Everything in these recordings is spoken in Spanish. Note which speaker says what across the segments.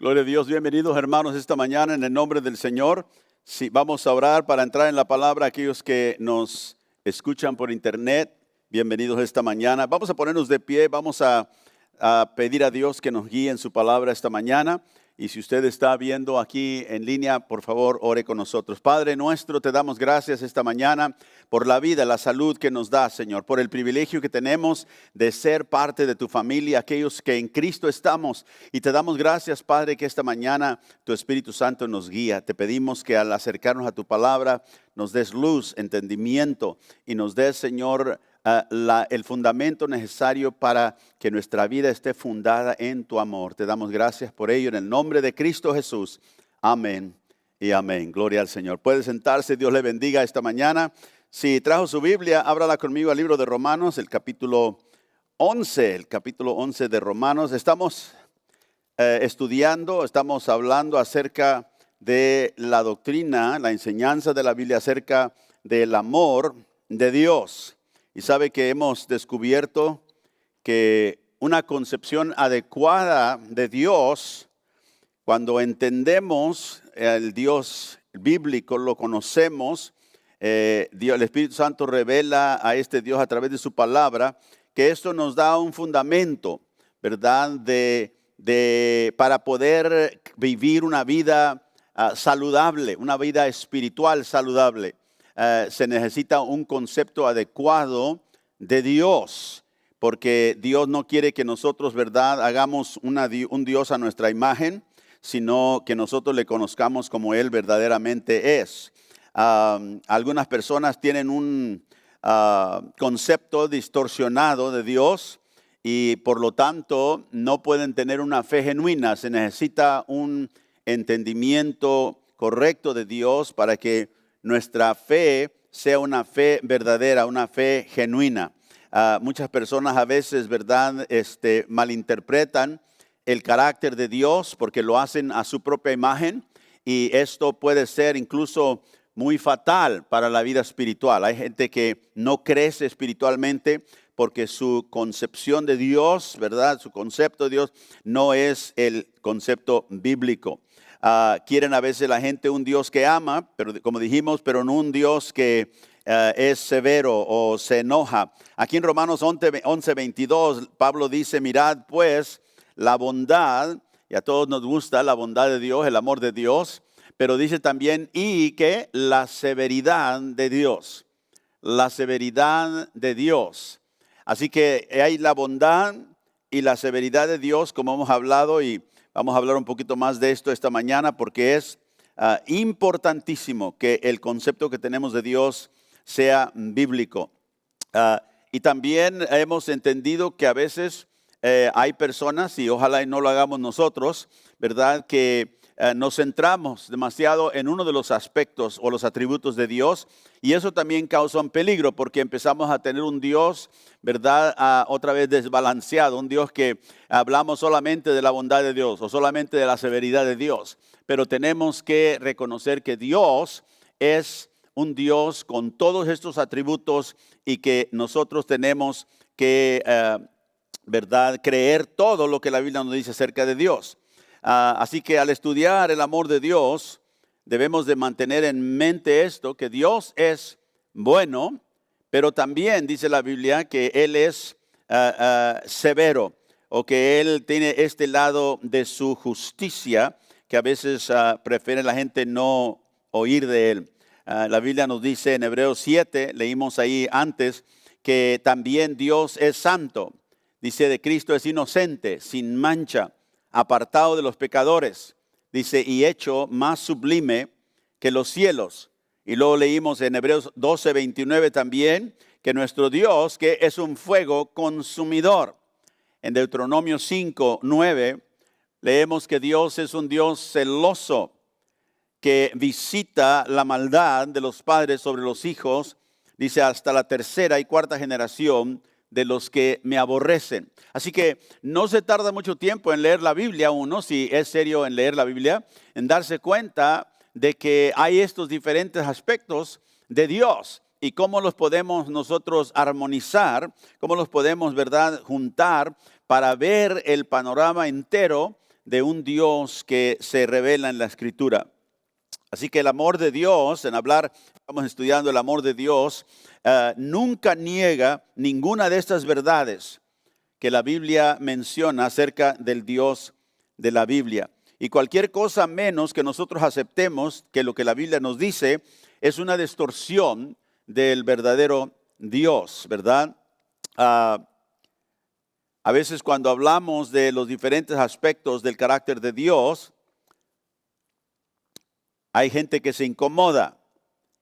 Speaker 1: Gloria a Dios, bienvenidos hermanos esta mañana en el nombre del Señor. Sí, vamos a orar para entrar en la palabra. Aquellos que nos escuchan por internet, bienvenidos esta mañana. Vamos a ponernos de pie, vamos a pedir a Dios que nos guíe en su palabra esta mañana. Y si usted está viendo aquí en línea, por favor, ore con nosotros. Padre nuestro, te damos gracias esta mañana por la vida, la salud que nos da, Señor, por el privilegio que tenemos de ser parte de tu familia, aquellos que en Cristo estamos. Y te damos gracias, Padre, que esta mañana tu Espíritu Santo nos guía. Te pedimos que al acercarnos a tu palabra nos des luz, entendimiento y nos des, Señor, el fundamento necesario para que nuestra vida esté fundada en tu amor. Te damos gracias por ello en el nombre de Cristo Jesús. Amén y amén. Gloria al Señor. Puede sentarse, Dios le bendiga esta mañana. Si trajo su Biblia, ábrala conmigo al libro de Romanos, el capítulo 11 de Romanos. Estamos estudiando, estamos hablando acerca de la doctrina, la enseñanza de la Biblia acerca del amor de Dios. Y sabe que hemos descubierto que una concepción adecuada de Dios, cuando entendemos el Dios bíblico, lo conocemos, el Espíritu Santo revela a este Dios a través de su palabra, que esto nos da un fundamento, ¿verdad? Para poder vivir una vida saludable, una vida espiritual saludable. Se necesita un concepto adecuado de Dios, porque Dios no quiere que nosotros, ¿verdad?, hagamos un Dios a nuestra imagen, sino que nosotros le conozcamos como Él verdaderamente es. Algunas personas tienen un concepto distorsionado de Dios y por lo tanto no pueden tener una fe genuina. Se necesita un entendimiento correcto de Dios para que nuestra fe sea una fe verdadera, una fe genuina. Muchas personas a veces, ¿verdad?, malinterpretan el carácter de Dios porque lo hacen a su propia imagen y esto puede ser incluso muy fatal para la vida espiritual. Hay gente que no crece espiritualmente porque su concepción de Dios, ¿verdad?, su concepto de Dios no es el concepto bíblico. Quieren a veces la gente un Dios que ama, pero como dijimos, pero no un Dios que es severo o se enoja. Aquí en Romanos 11:22, Pablo dice, mirad pues la bondad, y a todos nos gusta la bondad de Dios, el amor de Dios, pero dice también, y que la severidad de Dios, la severidad de Dios. Así que hay la bondad y la severidad de Dios, como hemos hablado, y vamos a hablar un poquito más de esto esta mañana porque es importantísimo que el concepto que tenemos de Dios sea bíblico. Y también hemos entendido que a veces hay personas, y ojalá y no lo hagamos nosotros, ¿verdad?, que nos centramos demasiado en uno de los aspectos o los atributos de Dios y eso también causa un peligro porque empezamos a tener un Dios, ¿verdad?, otra vez desbalanceado, un Dios que hablamos solamente de la bondad de Dios o solamente de la severidad de Dios, pero tenemos que reconocer que Dios es un Dios con todos estos atributos y que nosotros tenemos que, ¿verdad?, creer todo lo que la Biblia nos dice acerca de Dios. Así que al estudiar el amor de Dios, debemos de mantener en mente esto, que Dios es bueno, pero también dice la Biblia que Él es severo, o que Él tiene este lado de su justicia, que a veces prefiere la gente no oír de Él. La Biblia nos dice en Hebreos 7, leímos ahí antes, que también Dios es santo. Dice, de Cristo es inocente, sin mancha, apartado de los pecadores, dice, y hecho más sublime que los cielos. Y luego leímos en Hebreos 12:29 también, que nuestro Dios, que es un fuego consumidor. En Deuteronomio 5:9 leemos que Dios es un Dios celoso, que visita la maldad de los padres sobre los hijos, dice, hasta la tercera y cuarta generación de los que me aborrecen. Así que no se tarda mucho tiempo en leer la Biblia uno, si es serio en leer la Biblia, en darse cuenta de que hay estos diferentes aspectos de Dios y cómo los podemos nosotros armonizar, cómo los podemos, ¿verdad?, juntar para ver el panorama entero de un Dios que se revela en la Escritura. Así que el amor de Dios, estamos estudiando el amor de Dios, nunca niega ninguna de estas verdades que la Biblia menciona acerca del Dios de la Biblia. Y cualquier cosa menos que nosotros aceptemos que lo que la Biblia nos dice es una distorsión del verdadero Dios, ¿verdad? A veces cuando hablamos de los diferentes aspectos del carácter de Dios, hay gente que se incomoda,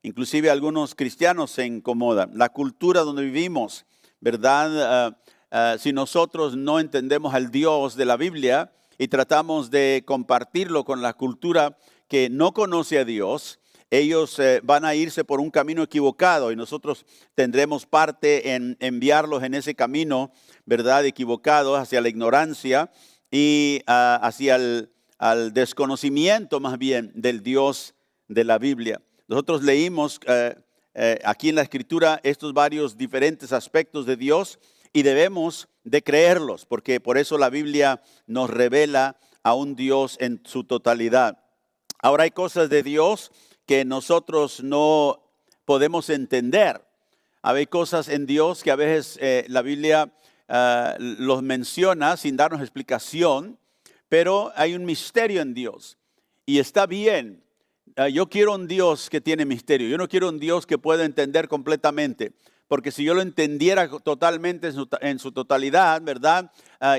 Speaker 1: inclusive algunos cristianos se incomodan. La cultura donde vivimos, ¿verdad? Si nosotros no entendemos al Dios de la Biblia y tratamos de compartirlo con la cultura que no conoce a Dios, ellos van a irse por un camino equivocado y nosotros tendremos parte en enviarlos en ese camino, ¿verdad? Equivocado hacia la ignorancia y hacia al desconocimiento más bien del Dios de la Biblia. Nosotros leímos aquí en la Escritura estos varios diferentes aspectos de Dios y debemos de creerlos, porque por eso la Biblia nos revela a un Dios en su totalidad. Ahora hay cosas de Dios que nosotros no podemos entender. Hay cosas en Dios que a veces la Biblia los menciona sin darnos explicación, pero hay un misterio en Dios y está bien. Yo quiero un Dios que tiene misterio. Yo no quiero un Dios que pueda entender completamente, porque si yo lo entendiera totalmente en su totalidad, ¿verdad?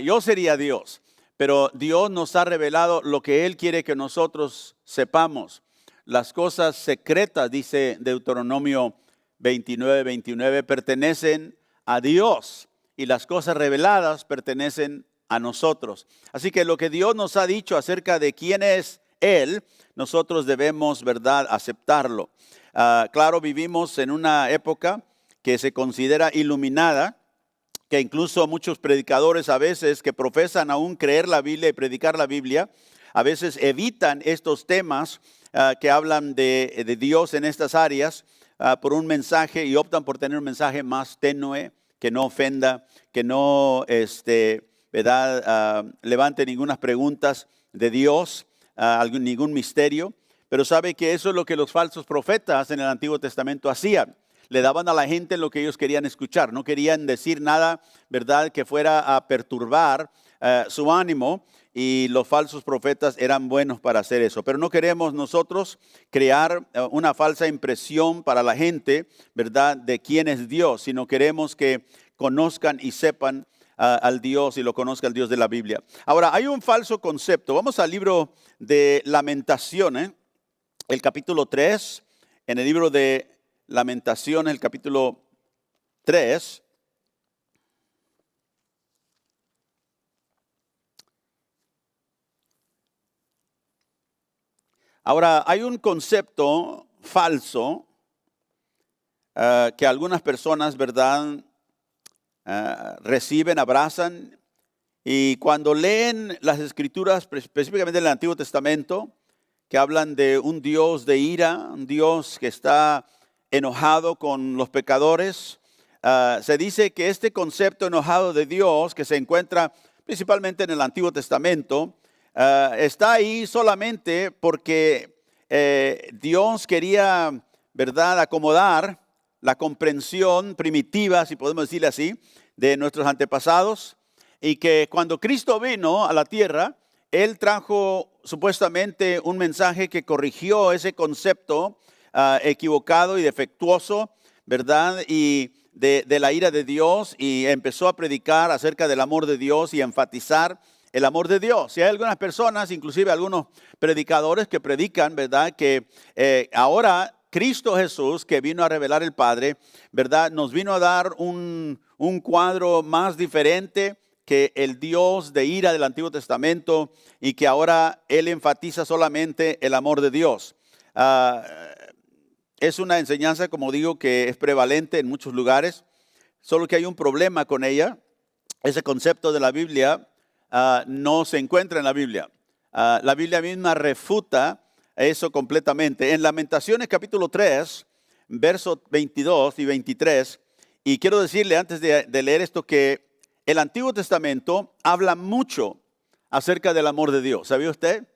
Speaker 1: Yo sería Dios. Pero Dios nos ha revelado lo que Él quiere que nosotros sepamos. Las cosas secretas, dice Deuteronomio 29, pertenecen a Dios y las cosas reveladas pertenecen a nosotros. Así que lo que Dios nos ha dicho acerca de quién es Él, nosotros debemos, ¿verdad?, aceptarlo. Claro, vivimos en una época que se considera iluminada, que incluso muchos predicadores a veces que profesan aún creer la Biblia y predicar la Biblia, a veces evitan estos temas que hablan de Dios en estas áreas por un mensaje y optan por tener un mensaje más tenue, que no ofenda, que no ¿verdad? Levante ninguna preguntas de Dios, ningún misterio. Pero sabe que eso es lo que los falsos profetas en el Antiguo Testamento hacían. Le daban a la gente lo que ellos querían escuchar. No querían decir nada, ¿verdad?, que fuera a perturbar su ánimo. Y los falsos profetas eran buenos para hacer eso. Pero no queremos nosotros crear una falsa impresión para la gente, ¿verdad?, de quién es Dios, sino queremos que conozcan y sepan al Dios y lo conozca el Dios de la Biblia. Ahora, hay un falso concepto. Vamos al libro de Lamentaciones, el capítulo 3. En el libro de Lamentaciones, el capítulo 3. Ahora, hay un concepto falso que algunas personas, ¿verdad?, reciben, abrazan, y cuando leen las Escrituras, específicamente en el Antiguo Testamento, que hablan de un Dios de ira, un Dios que está enojado con los pecadores, se dice que este concepto enojado de Dios, que se encuentra principalmente en el Antiguo Testamento, está ahí solamente porque Dios quería, ¿verdad?, acomodar la comprensión primitiva, si podemos decirle así, de nuestros antepasados, y que cuando Cristo vino a la tierra, Él trajo supuestamente un mensaje que corrigió ese concepto equivocado y defectuoso, ¿verdad?, y de la ira de Dios, y empezó a predicar acerca del amor de Dios y enfatizar el amor de Dios. Y hay algunas personas, inclusive algunos predicadores que predican, ¿verdad?, que ahora Cristo Jesús, que vino a revelar el Padre, ¿verdad?, nos vino a dar un cuadro más diferente que el Dios de ira del Antiguo Testamento, y que ahora Él enfatiza solamente el amor de Dios. Es una enseñanza, como digo, que es prevalente en muchos lugares, solo que hay un problema con ella. Ese concepto de la Biblia no se encuentra en la Biblia. La Biblia misma refuta eso completamente. En Lamentaciones capítulo 3, versos 22 y 23, y quiero decirle antes de leer esto que el Antiguo Testamento habla mucho acerca del amor de Dios. ¿Sabía usted?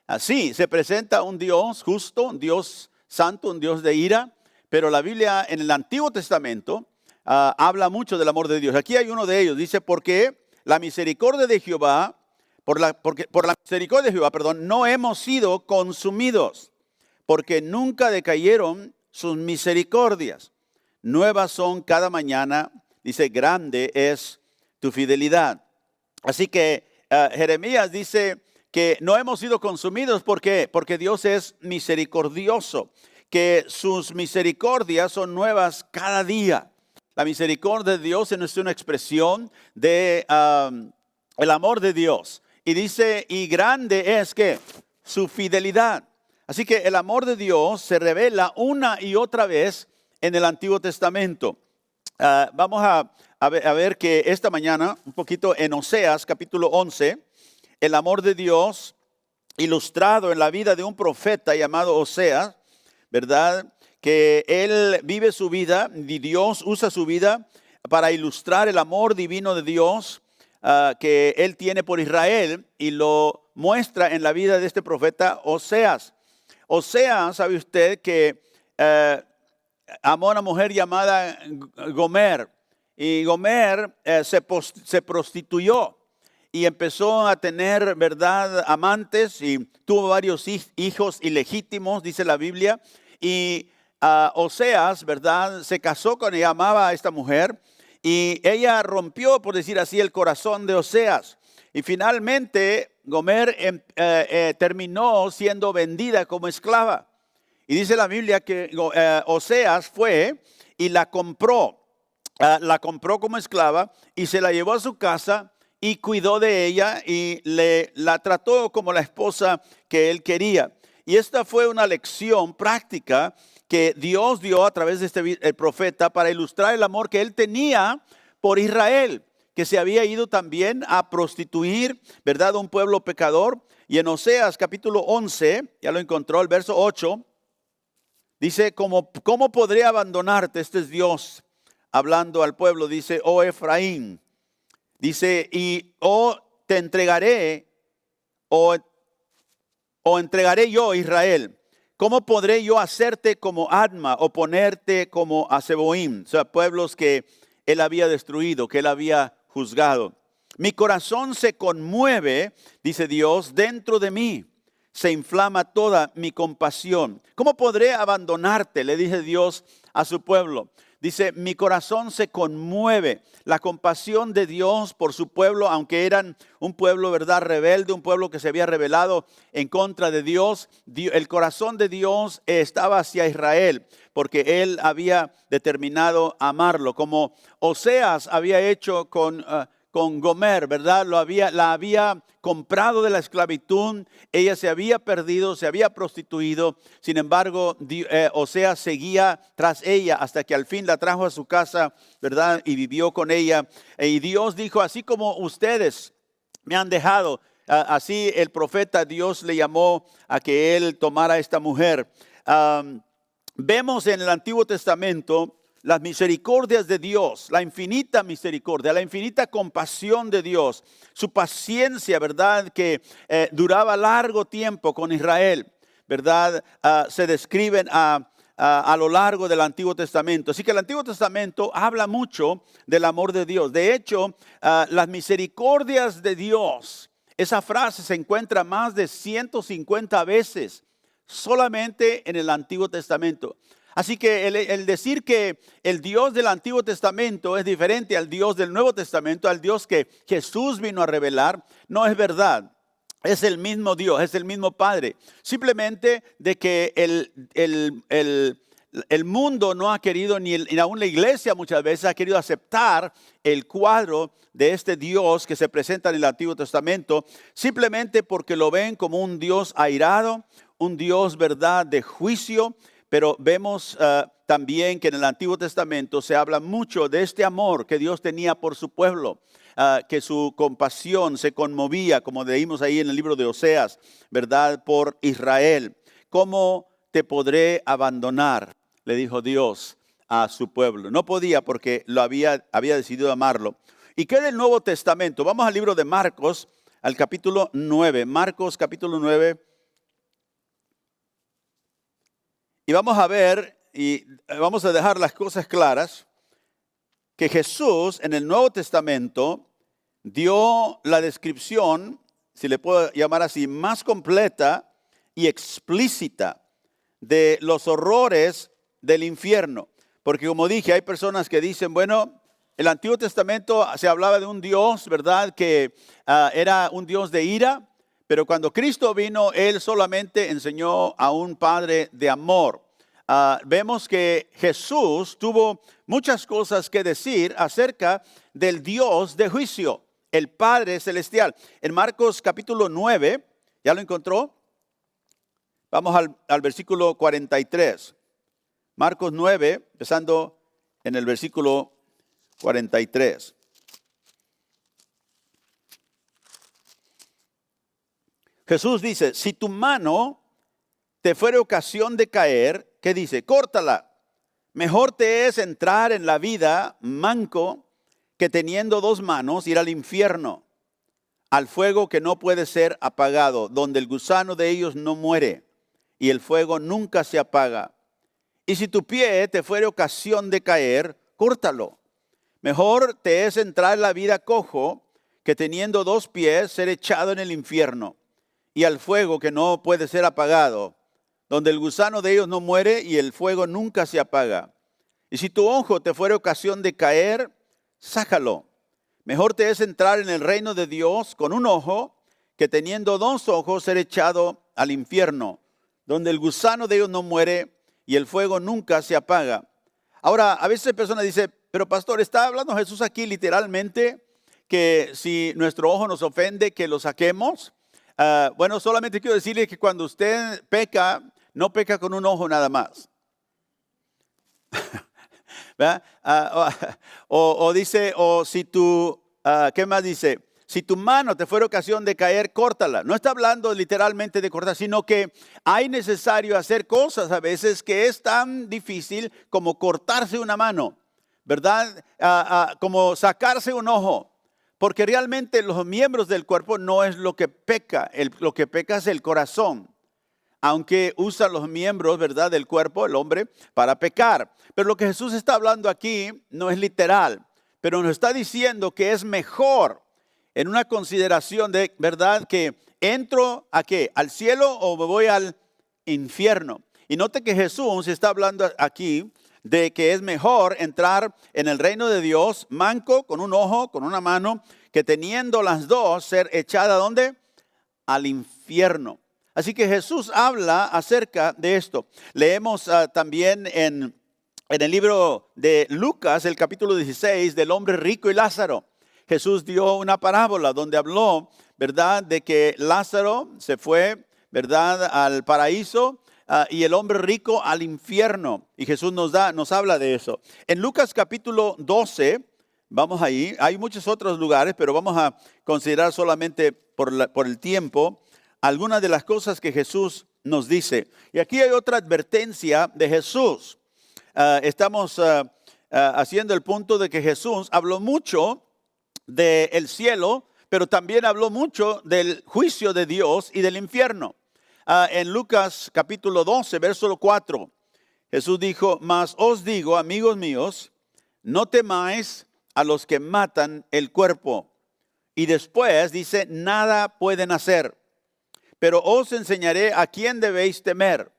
Speaker 1: Así se presenta un Dios justo, un Dios santo, un Dios de ira, pero la Biblia en el Antiguo Testamento habla mucho del amor de Dios. Aquí hay uno de ellos, dice, porque la misericordia de Jehová, por la misericordia de Jehová, no hemos sido consumidos, porque nunca decayeron sus misericordias. Nuevas son cada mañana, dice, grande es tu fidelidad. Así que Jeremías dice que no hemos sido consumidos. ¿Por qué? Porque Dios es misericordioso, que sus misericordias son nuevas cada día. La misericordia de Dios es una expresión de el amor de Dios. Y dice, y grande es que su fidelidad. Así que el amor de Dios se revela una y otra vez en el Antiguo Testamento. Vamos a ver que esta mañana, un poquito en Oseas, capítulo 11, el amor de Dios ilustrado en la vida de un profeta llamado Oseas, ¿verdad? Que él vive su vida y Dios usa su vida para ilustrar el amor divino de Dios que él tiene por Israel, y lo muestra en la vida de este profeta Oseas. Oseas, ¿sabe usted que amó a una mujer llamada Gomer? Y Gomer se prostituyó y empezó a tener, ¿verdad?, amantes, y tuvo varios hijos ilegítimos, dice la Biblia. Y Oseas, ¿verdad?, se casó con ella, amaba a esta mujer, y ella rompió, por decir así, el corazón de Oseas. Y finalmente Gomer terminó siendo vendida como esclava. Y dice la Biblia que Oseas fue y la compró como esclava y se la llevó a su casa y cuidó de ella y la trató como la esposa que él quería. Y esta fue una lección práctica que Dios dio a través de el profeta para ilustrar el amor que él tenía por Israel, que se había ido también a prostituir, ¿verdad?, un pueblo pecador. Y en Oseas capítulo 11, ya lo encontró, el verso 8, dice, ¿cómo podré abandonarte? Este es Dios hablando al pueblo, dice, oh Efraín, dice, y te entregaré, o entregaré yo Israel. ¿Cómo podré yo hacerte como Adma o ponerte como a Zeboim? O sea, pueblos que él había destruido, que él había juzgado. Mi corazón se conmueve, dice Dios, dentro de mí. Se inflama toda mi compasión. ¿Cómo podré abandonarte?, le dice Dios a su pueblo. Dice, mi corazón se conmueve. La compasión de Dios por su pueblo, aunque eran un pueblo, ¿verdad?, rebelde, un pueblo que se había rebelado en contra de Dios. El corazón de Dios estaba hacia Israel, porque él había determinado amarlo, como Oseas había hecho con Gomer, ¿verdad? La había comprado de la esclavitud. Ella se había perdido, se había prostituido. Sin embargo, Oseas seguía tras ella hasta que al fin la trajo a su casa, ¿verdad? Y vivió con ella. Y Dios dijo, así como ustedes me han dejado, así el profeta Dios le llamó a que él tomara a esta mujer. Vemos en el Antiguo Testamento las misericordias de Dios, la infinita misericordia, la infinita compasión de Dios, su paciencia, ¿verdad?, que duraba largo tiempo con Israel, ¿verdad? Se describen a lo largo del Antiguo Testamento. Así que el Antiguo Testamento habla mucho del amor de Dios. De hecho, las misericordias de Dios, esa frase se encuentra más de 150 veces solamente en el Antiguo Testamento. Así que el decir que el Dios del Antiguo Testamento es diferente al Dios del Nuevo Testamento, al Dios que Jesús vino a revelar, no es verdad. Es el mismo Dios, es el mismo Padre. Simplemente de que el mundo no ha querido, ni aún la iglesia muchas veces ha querido aceptar el cuadro de este Dios que se presenta en el Antiguo Testamento, simplemente porque lo ven como un Dios airado, un Dios, ¿verdad?, de juicio. Pero vemos también que en el Antiguo Testamento se habla mucho de este amor que Dios tenía por su pueblo, que su compasión se conmovía, como leímos ahí en el libro de Oseas, ¿verdad?, por Israel. ¿Cómo te podré abandonar?, le dijo Dios a su pueblo. No podía porque había decidido amarlo. ¿Y qué del Nuevo Testamento? Vamos al libro de Marcos, al capítulo 9, Marcos capítulo 9. Y vamos a ver, y vamos a dejar las cosas claras, que Jesús en el Nuevo Testamento dio la descripción, si le puedo llamar así, más completa y explícita de los horrores del infierno. Porque como dije, hay personas que dicen, bueno, el Antiguo Testamento se hablaba de un Dios, ¿verdad? Que era un Dios de ira, pero cuando Cristo vino, Él solamente enseñó a un Padre de amor. Vemos que Jesús tuvo muchas cosas que decir acerca del Dios de juicio, el Padre Celestial. En Marcos capítulo 9, ¿ya lo encontró? Vamos al versículo 43. Marcos 9, empezando en el versículo 43. Jesús dice, si tu mano te fuere ocasión de caer, ¿qué dice? Córtala. Mejor te es entrar en la vida manco que teniendo dos manos ir al infierno, al fuego que no puede ser apagado, donde el gusano de ellos no muere y el fuego nunca se apaga. Y si tu pie te fuere ocasión de caer, córtalo. Mejor te es entrar en la vida cojo que teniendo dos pies ser echado en el infierno y al fuego que no puede ser apagado, donde el gusano de ellos no muere y el fuego nunca se apaga. Y si tu ojo te fuere ocasión de caer, sácalo. Mejor te es entrar en el reino de Dios con un ojo que teniendo dos ojos ser echado al infierno, donde el gusano de ellos no muere y el fuego nunca se apaga. Ahora, a veces personas dicen, pero pastor, ¿está hablando Jesús aquí literalmente que si nuestro ojo nos ofende, que lo saquemos? Bueno, solamente quiero decirle que cuando usted peca, no peca con un ojo nada más. O dice, o si tú, ¿qué más dice? Si tu mano te fuera ocasión de caer, córtala. No está hablando literalmente de cortar, sino que hay necesario hacer cosas a veces que es tan difícil como cortarse una mano, ¿verdad? Como sacarse un ojo. Porque realmente los miembros del cuerpo no es lo que peca, lo que peca es el corazón. Aunque usan los miembros, ¿verdad?, del cuerpo, el hombre, para pecar. Pero lo que Jesús está hablando aquí no es literal, pero nos está diciendo que es mejor en una consideración de, ¿verdad?, que entro ¿a qué? ¿Al cielo o me voy al infierno? Y note que Jesús está hablando aquí de que es mejor entrar en el reino de Dios manco, con un ojo, con una mano, que teniendo las dos ser echada ¿dónde? Al infierno. Así que Jesús habla acerca de esto. Leemos también en el libro de Lucas, el capítulo 16, del hombre rico y Lázaro. Jesús dio una parábola donde habló, ¿verdad?, de que Lázaro se fue, ¿verdad?, al paraíso y el hombre rico al infierno. Y Jesús nos habla de eso. En Lucas capítulo 12, vamos ahí, hay muchos otros lugares, pero vamos a considerar solamente por el tiempo algunas de las cosas que Jesús nos dice. Y aquí hay otra advertencia de Jesús. Estamos haciendo el punto de que Jesús habló mucho del cielo, pero también habló mucho del juicio de Dios y del infierno. En Lucas capítulo 12, verso 4, Jesús dijo, mas os digo, amigos míos, no temáis a los que matan el cuerpo. Y después dice, nada pueden hacer. Pero os enseñaré a quién debéis temer.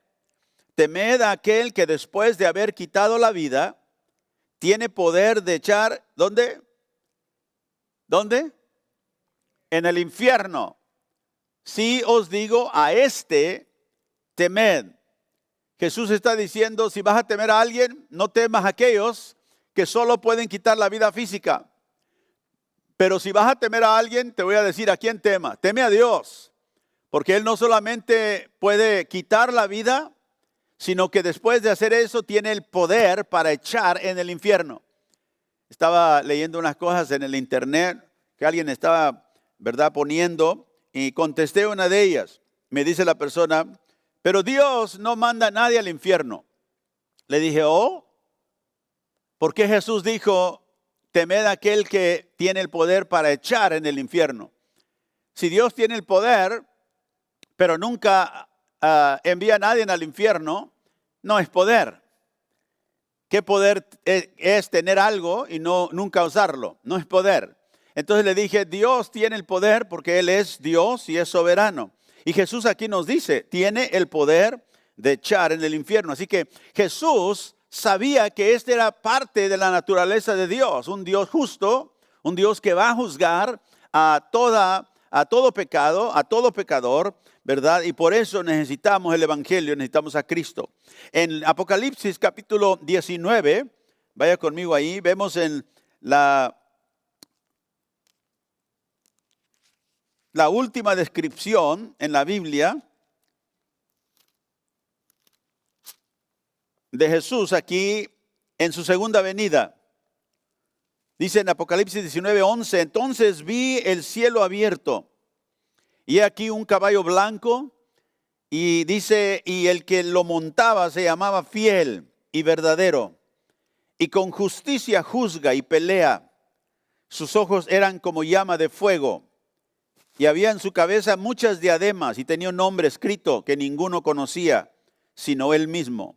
Speaker 1: Temed a aquel que después de haber quitado la vida, tiene poder de echar, ¿dónde? ¿Dónde? En el infierno. Sí os digo, a este temed. Jesús está diciendo, si vas a temer a alguien, no temas a aquellos que solo pueden quitar la vida física. Pero si vas a temer a alguien, te voy a decir a quién tema. Teme a Dios. Porque Él no solamente puede quitar la vida, sino que después de hacer eso tiene el poder para echar en el infierno. Estaba leyendo unas cosas en el internet que alguien estaba, ¿verdad?, poniendo y contesté una de ellas. Me dice la persona, pero Dios no manda a nadie al infierno. Le dije, oh, ¿por qué Jesús dijo, temed a aquel que tiene el poder para echar en el infierno? Si Dios tiene el poder, pero nunca envía a nadie al infierno, no es poder. ¿Qué poder es tener algo y nunca usarlo? No es poder. Entonces le dije, Dios tiene el poder porque Él es Dios y es soberano. Y Jesús aquí nos dice, tiene el poder de echar en el infierno. Así que Jesús sabía que esta era parte de la naturaleza de Dios, un Dios justo, un Dios que va a juzgar a todo pecado, a todo pecador, ¿verdad? Y por eso necesitamos el Evangelio, necesitamos a Cristo. En Apocalipsis capítulo 19, vaya conmigo ahí, vemos en la última descripción en la Biblia de Jesús aquí en su segunda venida. Dice en Apocalipsis 19:11, entonces vi el cielo abierto y aquí un caballo blanco y dice, y el que lo montaba se llamaba Fiel y Verdadero y con justicia juzga y pelea. Sus ojos eran como llama de fuego y había en su cabeza muchas diademas y tenía un nombre escrito que ninguno conocía sino él mismo.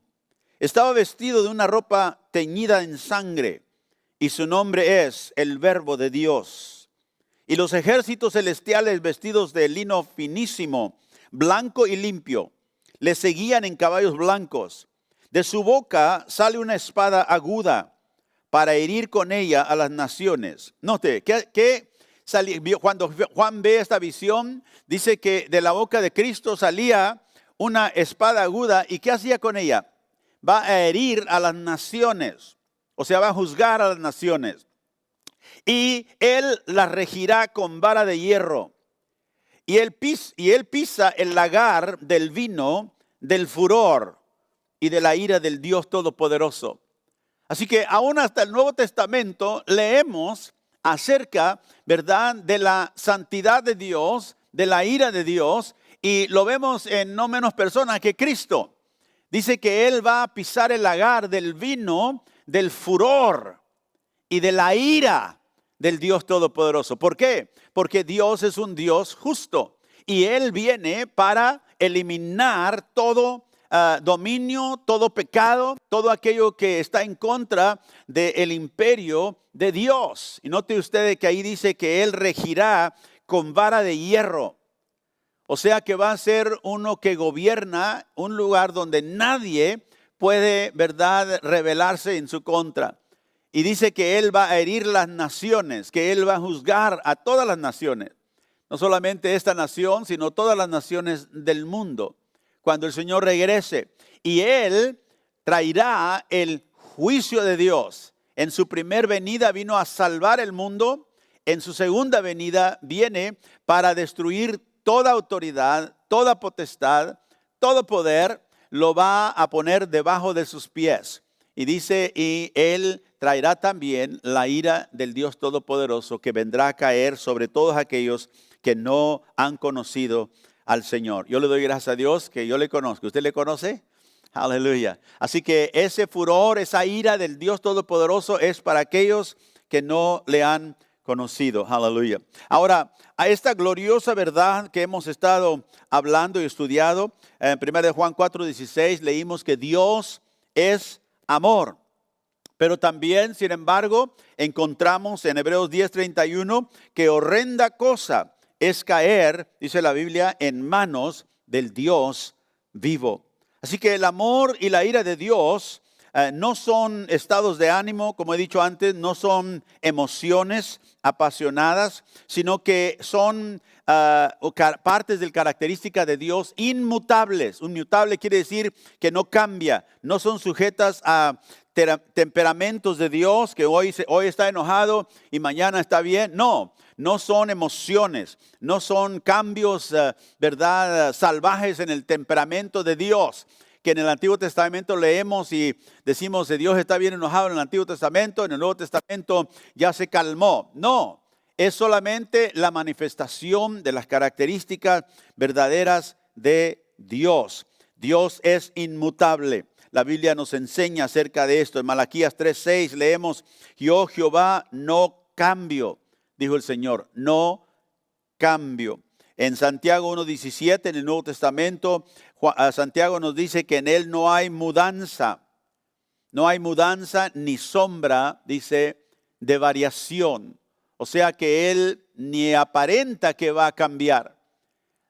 Speaker 1: Estaba vestido de una ropa teñida en sangre y su nombre es el Verbo de Dios. Y los ejércitos celestiales vestidos de lino finísimo, blanco y limpio, le seguían en caballos blancos. De su boca sale una espada aguda para herir con ella a las naciones. Note, cuando Juan ve esta visión, dice que de la boca de Cristo salía una espada aguda. ¿Y qué hacía con ella? Va a herir a las naciones, o sea, va a juzgar a las naciones. Y él las regirá con vara de hierro. Y él pisa el lagar del vino, del furor y de la ira del Dios Todopoderoso. Así que aún hasta el Nuevo Testamento leemos acerca, ¿verdad?, de la santidad de Dios, de la ira de Dios, y lo vemos en no menos personas que Cristo. Dice que Él va a pisar el lagar del vino, del furor y de la ira del Dios Todopoderoso. ¿Por qué? Porque Dios es un Dios justo y Él viene para eliminar todo dominio, todo pecado, todo aquello que está en contra del imperio de Dios. Y note usted que ahí dice que Él regirá con vara de hierro. O sea que va a ser uno que gobierna un lugar donde nadie puede, ¿verdad?, rebelarse en su contra. Y dice que Él va a herir las naciones, que Él va a juzgar a todas las naciones. No solamente esta nación, sino todas las naciones del mundo. Cuando el Señor regrese. Y Él traerá el juicio de Dios. En su primer venida vino a salvar el mundo. En su segunda venida viene para destruir toda autoridad, toda potestad, todo poder, lo va a poner debajo de sus pies. Y dice, y Él traerá también la ira del Dios Todopoderoso que vendrá a caer sobre todos aquellos que no han conocido al Señor. Yo le doy gracias a Dios que yo le conozco. ¿Usted le conoce? Aleluya. Así que ese furor, esa ira del Dios Todopoderoso es para aquellos que no le han conocido. Aleluya. Ahora, a esta gloriosa verdad que hemos estado hablando y estudiado, en 1 Juan 4:16 leímos que Dios es amor. Pero también, sin embargo, encontramos en Hebreos 10:31 que horrenda cosa es caer, dice la Biblia, en manos del Dios vivo. Así que el amor y la ira de Dios no son estados de ánimo, como he dicho antes, no son emociones apasionadas, sino que son partes de características de Dios inmutables. Inmutable quiere decir que no cambia, no son sujetas a temperamentos de Dios, que hoy está enojado y mañana está bien. No son emociones, no son cambios, ¿verdad?, salvajes en el temperamento de Dios, que en el Antiguo Testamento leemos y decimos que Dios está bien enojado en el Antiguo Testamento, en el Nuevo Testamento ya se calmó. No, es solamente la manifestación de las características verdaderas de Dios. Dios es inmutable. La Biblia nos enseña acerca de esto. En Malaquías 3:6 leemos, yo Jehová no cambio, dijo el Señor, no cambio. En Santiago 1:17, en el Nuevo Testamento, Santiago nos dice que en Él no hay mudanza. No hay mudanza ni sombra, dice, de variación. O sea que Él ni aparenta que va a cambiar.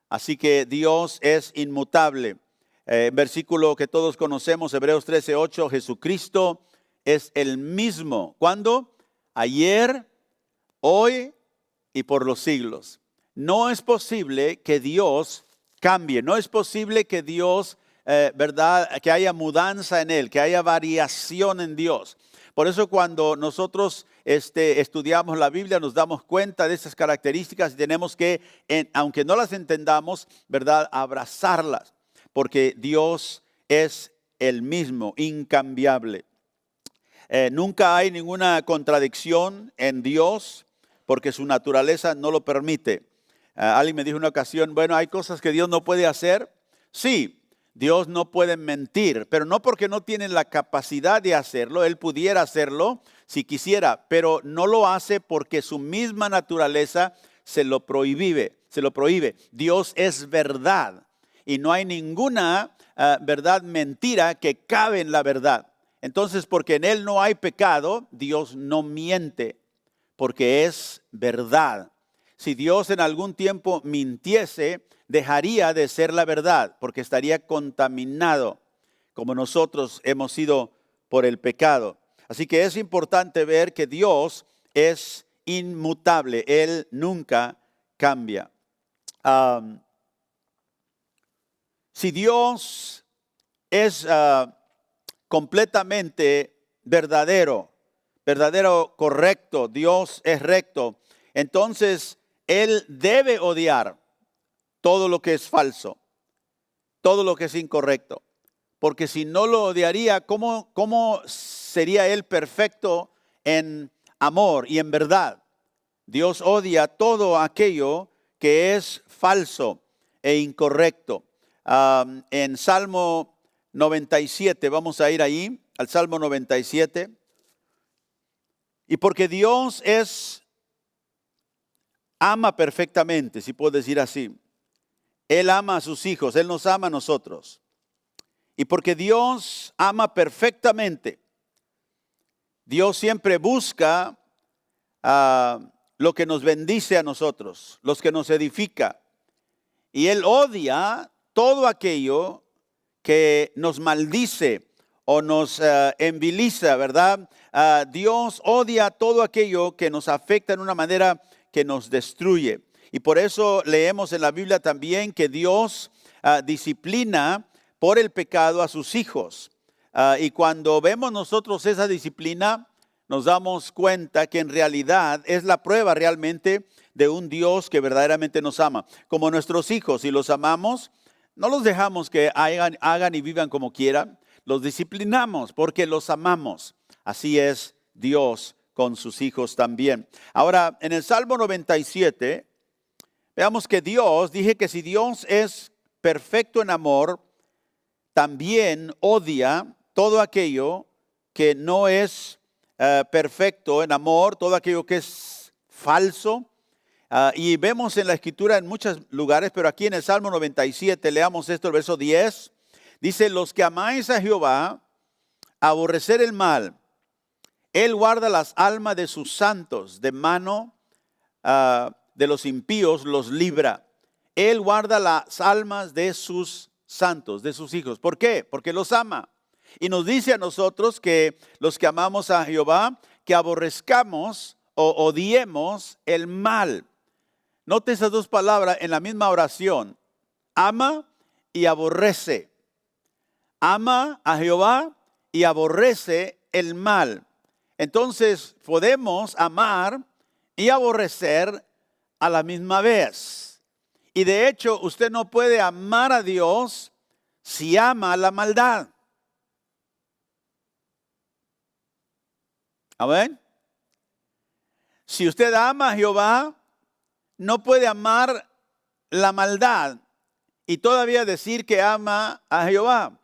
Speaker 1: Así que Dios es inmutable. Versículo que todos conocemos, Hebreos 13:8, Jesucristo es el mismo. ¿Cuándo? Ayer, hoy y por los siglos. No es posible que Dios cambie. No es posible que Dios, ¿verdad? Que haya mudanza en Él, que haya variación en Dios. Por eso cuando nosotros estudiamos la Biblia nos damos cuenta de esas características y tenemos que, aunque no las entendamos, ¿verdad? Abrazarlas, porque Dios es el mismo, incambiable. Nunca hay ninguna contradicción en Dios porque su naturaleza no lo permite. Alguien me dijo en una ocasión, bueno, hay cosas que Dios no puede hacer. Sí, Dios no puede mentir, pero no porque no tiene la capacidad de hacerlo. Él pudiera hacerlo si quisiera, pero no lo hace porque su misma naturaleza se lo prohíbe. Dios es verdad y no hay ninguna verdad mentira que cabe en la verdad. Entonces, porque en Él no hay pecado, Dios no miente, porque es verdad. Si Dios en algún tiempo mintiese, dejaría de ser la verdad, porque estaría contaminado, como nosotros hemos sido por el pecado. Así que es importante ver que Dios es inmutable, Él nunca cambia. Si Dios es completamente verdadero, correcto, Dios es recto, entonces Él debe odiar todo lo que es falso, todo lo que es incorrecto. Porque si no lo odiaría, ¿cómo sería Él perfecto en amor y en verdad? Dios odia todo aquello que es falso e incorrecto. En Salmo 97, vamos a ir ahí, al Salmo 97. Y porque Dios ama perfectamente, si puedo decir así. Él ama a sus hijos, Él nos ama a nosotros. Y porque Dios ama perfectamente, Dios siempre busca lo que nos bendice a nosotros, los que nos edifica. Y Él odia todo aquello que nos maldice o nos enviliza, ¿verdad? Dios odia todo aquello que nos afecta en una manera que nos destruye. Y por eso leemos en la Biblia también que Dios disciplina por el pecado a sus hijos. Y cuando vemos nosotros esa disciplina, nos damos cuenta que en realidad es la prueba realmente de un Dios que verdaderamente nos ama. Como nuestros hijos, si los amamos, no los dejamos que hagan y vivan como quieran. Los disciplinamos porque los amamos. Así es Dios con sus hijos también. Ahora, en el Salmo 97, veamos que dije que si Dios es perfecto en amor, también odia todo aquello que no es perfecto en amor, todo aquello que es falso. Y vemos en la Escritura en muchos lugares, pero aquí en el Salmo 97, leamos esto, el verso 10. Dice, los que amáis a Jehová, aborrecer el mal. Él guarda las almas de sus santos, de mano de los impíos los libra. Él guarda las almas de sus santos, de sus hijos. ¿Por qué? Porque los ama. Y nos dice a nosotros que los que amamos a Jehová, que aborrezcamos o odiemos el mal. Note esas dos palabras en la misma oración. Ama y aborrece. Ama a Jehová y aborrece el mal. Entonces podemos amar y aborrecer a la misma vez. Y de hecho usted no puede amar a Dios si ama la maldad. ¿Amén? Si usted ama a Jehová, no puede amar la maldad y todavía decir que ama a Jehová.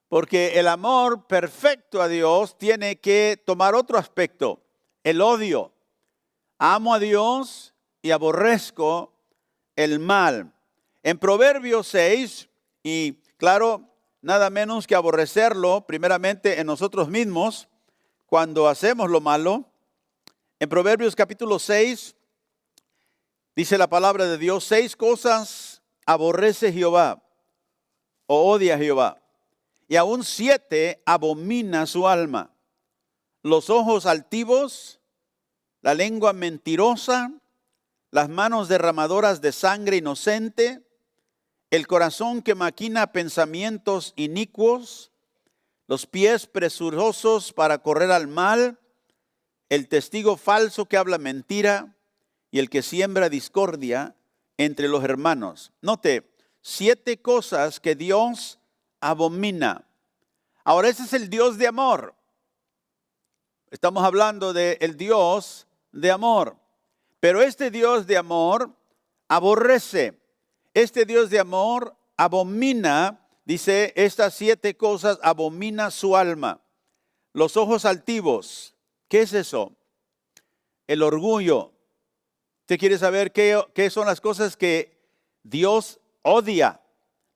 Speaker 1: Porque el amor perfecto a Dios tiene que tomar otro aspecto, el odio. Amo a Dios y aborrezco el mal. En Proverbios 6, y claro, nada menos que aborrecerlo primeramente en nosotros mismos cuando hacemos lo malo. En Proverbios capítulo 6, dice la palabra de Dios, 6 cosas aborrece Jehová o odia Jehová, y aún 7 abomina su alma: los ojos altivos, la lengua mentirosa, las manos derramadoras de sangre inocente, el corazón que maquina pensamientos inicuos, los pies presurosos para correr al mal, el testigo falso que habla mentira y el que siembra discordia entre los hermanos. Note, 7 cosas que Dios abomina. Ahora, ese es el Dios de amor. Estamos hablando del Dios de amor. Pero este Dios de amor aborrece. Este Dios de amor abomina, dice, estas 7 cosas abomina su alma. Los ojos altivos. ¿Qué es eso? El orgullo. ¿Usted quiere saber qué son las cosas que Dios odia?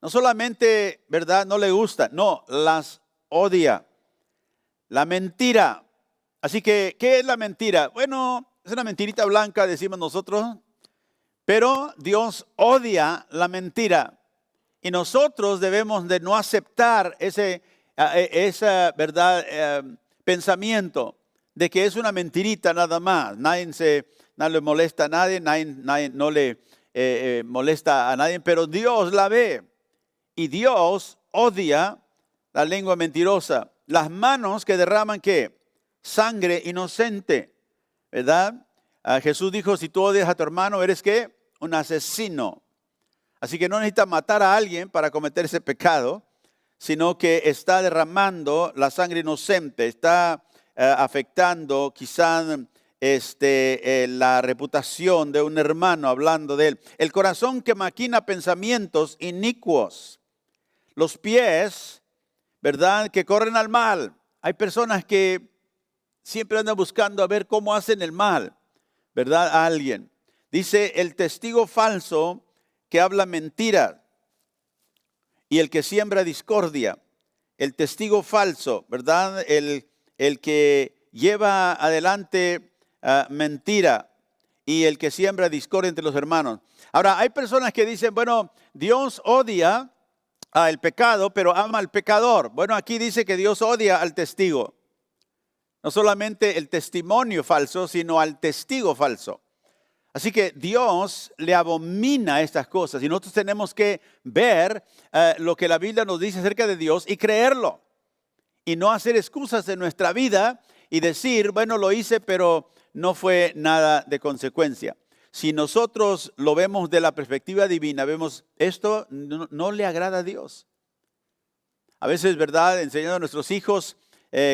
Speaker 1: No solamente, ¿verdad?, no le gusta, no, las odia. La mentira. Así que, ¿qué es la mentira? Bueno, es una mentirita blanca, decimos nosotros, pero Dios odia la mentira. Y nosotros debemos de no aceptar ese ¿verdad?, pensamiento de que es una mentirita nada más. No le molesta a nadie, nadie no le molesta a nadie, pero Dios la ve. Y Dios odia la lengua mentirosa. Las manos que derraman, ¿qué? Sangre inocente, ¿verdad? Jesús dijo, si tú odias a tu hermano, ¿eres qué? Un asesino. Así que no necesitas matar a alguien para cometer ese pecado, sino que está derramando la sangre inocente, está afectando quizás la reputación de un hermano, hablando de él. El corazón que maquina pensamientos inicuos. Los pies, ¿verdad?, que corren al mal. Hay personas que siempre andan buscando a ver cómo hacen el mal, ¿verdad?, a alguien. Dice el testigo falso que habla mentira y el que siembra discordia. El testigo falso, ¿verdad?, el que lleva adelante mentira y el que siembra discordia entre los hermanos. Ahora, hay personas que dicen, bueno, Dios odia el pecado, pero ama al pecador. Bueno, aquí dice que Dios odia al testigo. No solamente el testimonio falso, sino al testigo falso. Así que Dios le abomina estas cosas y nosotros tenemos que ver lo que la Biblia nos dice acerca de Dios y creerlo. Y no hacer excusas en nuestra vida y decir, bueno, lo hice, pero no fue nada de consecuencia. Si nosotros lo vemos de la perspectiva divina, vemos esto no le agrada a Dios. A veces, ¿verdad?, enseñando a nuestros hijos,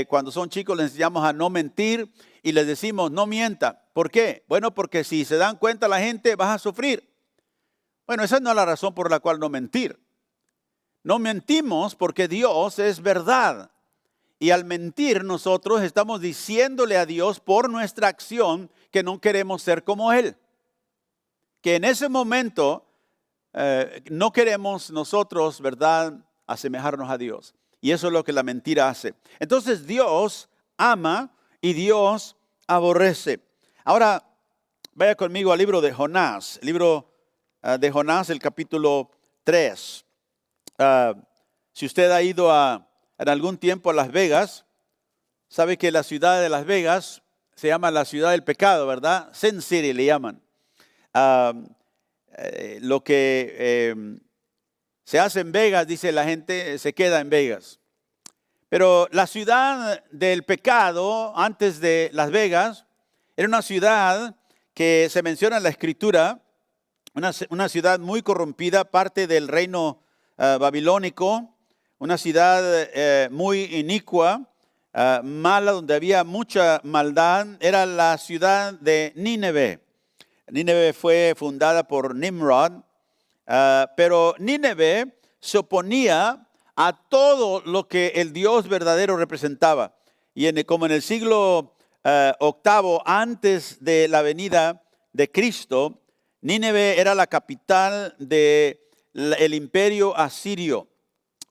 Speaker 1: cuando son chicos les enseñamos a no mentir y les decimos no mienta. ¿Por qué? Bueno, porque si se dan cuenta la gente vas a sufrir. Bueno, esa no es la razón por la cual no mentir. No mentimos porque Dios es verdad. Y al mentir nosotros estamos diciéndole a Dios por nuestra acción que no queremos ser como Él. Que en ese momento no queremos nosotros, ¿verdad?, asemejarnos a Dios. Y eso es lo que la mentira hace. Entonces Dios ama y Dios aborrece. Ahora, vaya conmigo al libro de Jonás. El libro de Jonás, el capítulo 3. Si usted ha ido en algún tiempo a Las Vegas, sabe que la ciudad de Las Vegas se llama la ciudad del pecado, ¿verdad? Sin City le llaman. Lo que se hace en Vegas, dice la gente, se queda en Vegas. Pero la ciudad del pecado, antes de Las Vegas, era una ciudad que se menciona en la Escritura, una ciudad muy corrompida, parte del reino babilónico, una ciudad muy inicua, mala, donde había mucha maldad. Era la ciudad de Nínive. Nínive fue fundada por Nimrod, pero Nínive se oponía a todo lo que el Dios verdadero representaba. Y como en el siglo VIII, antes de la venida de Cristo, Nínive era la capital del imperio asirio.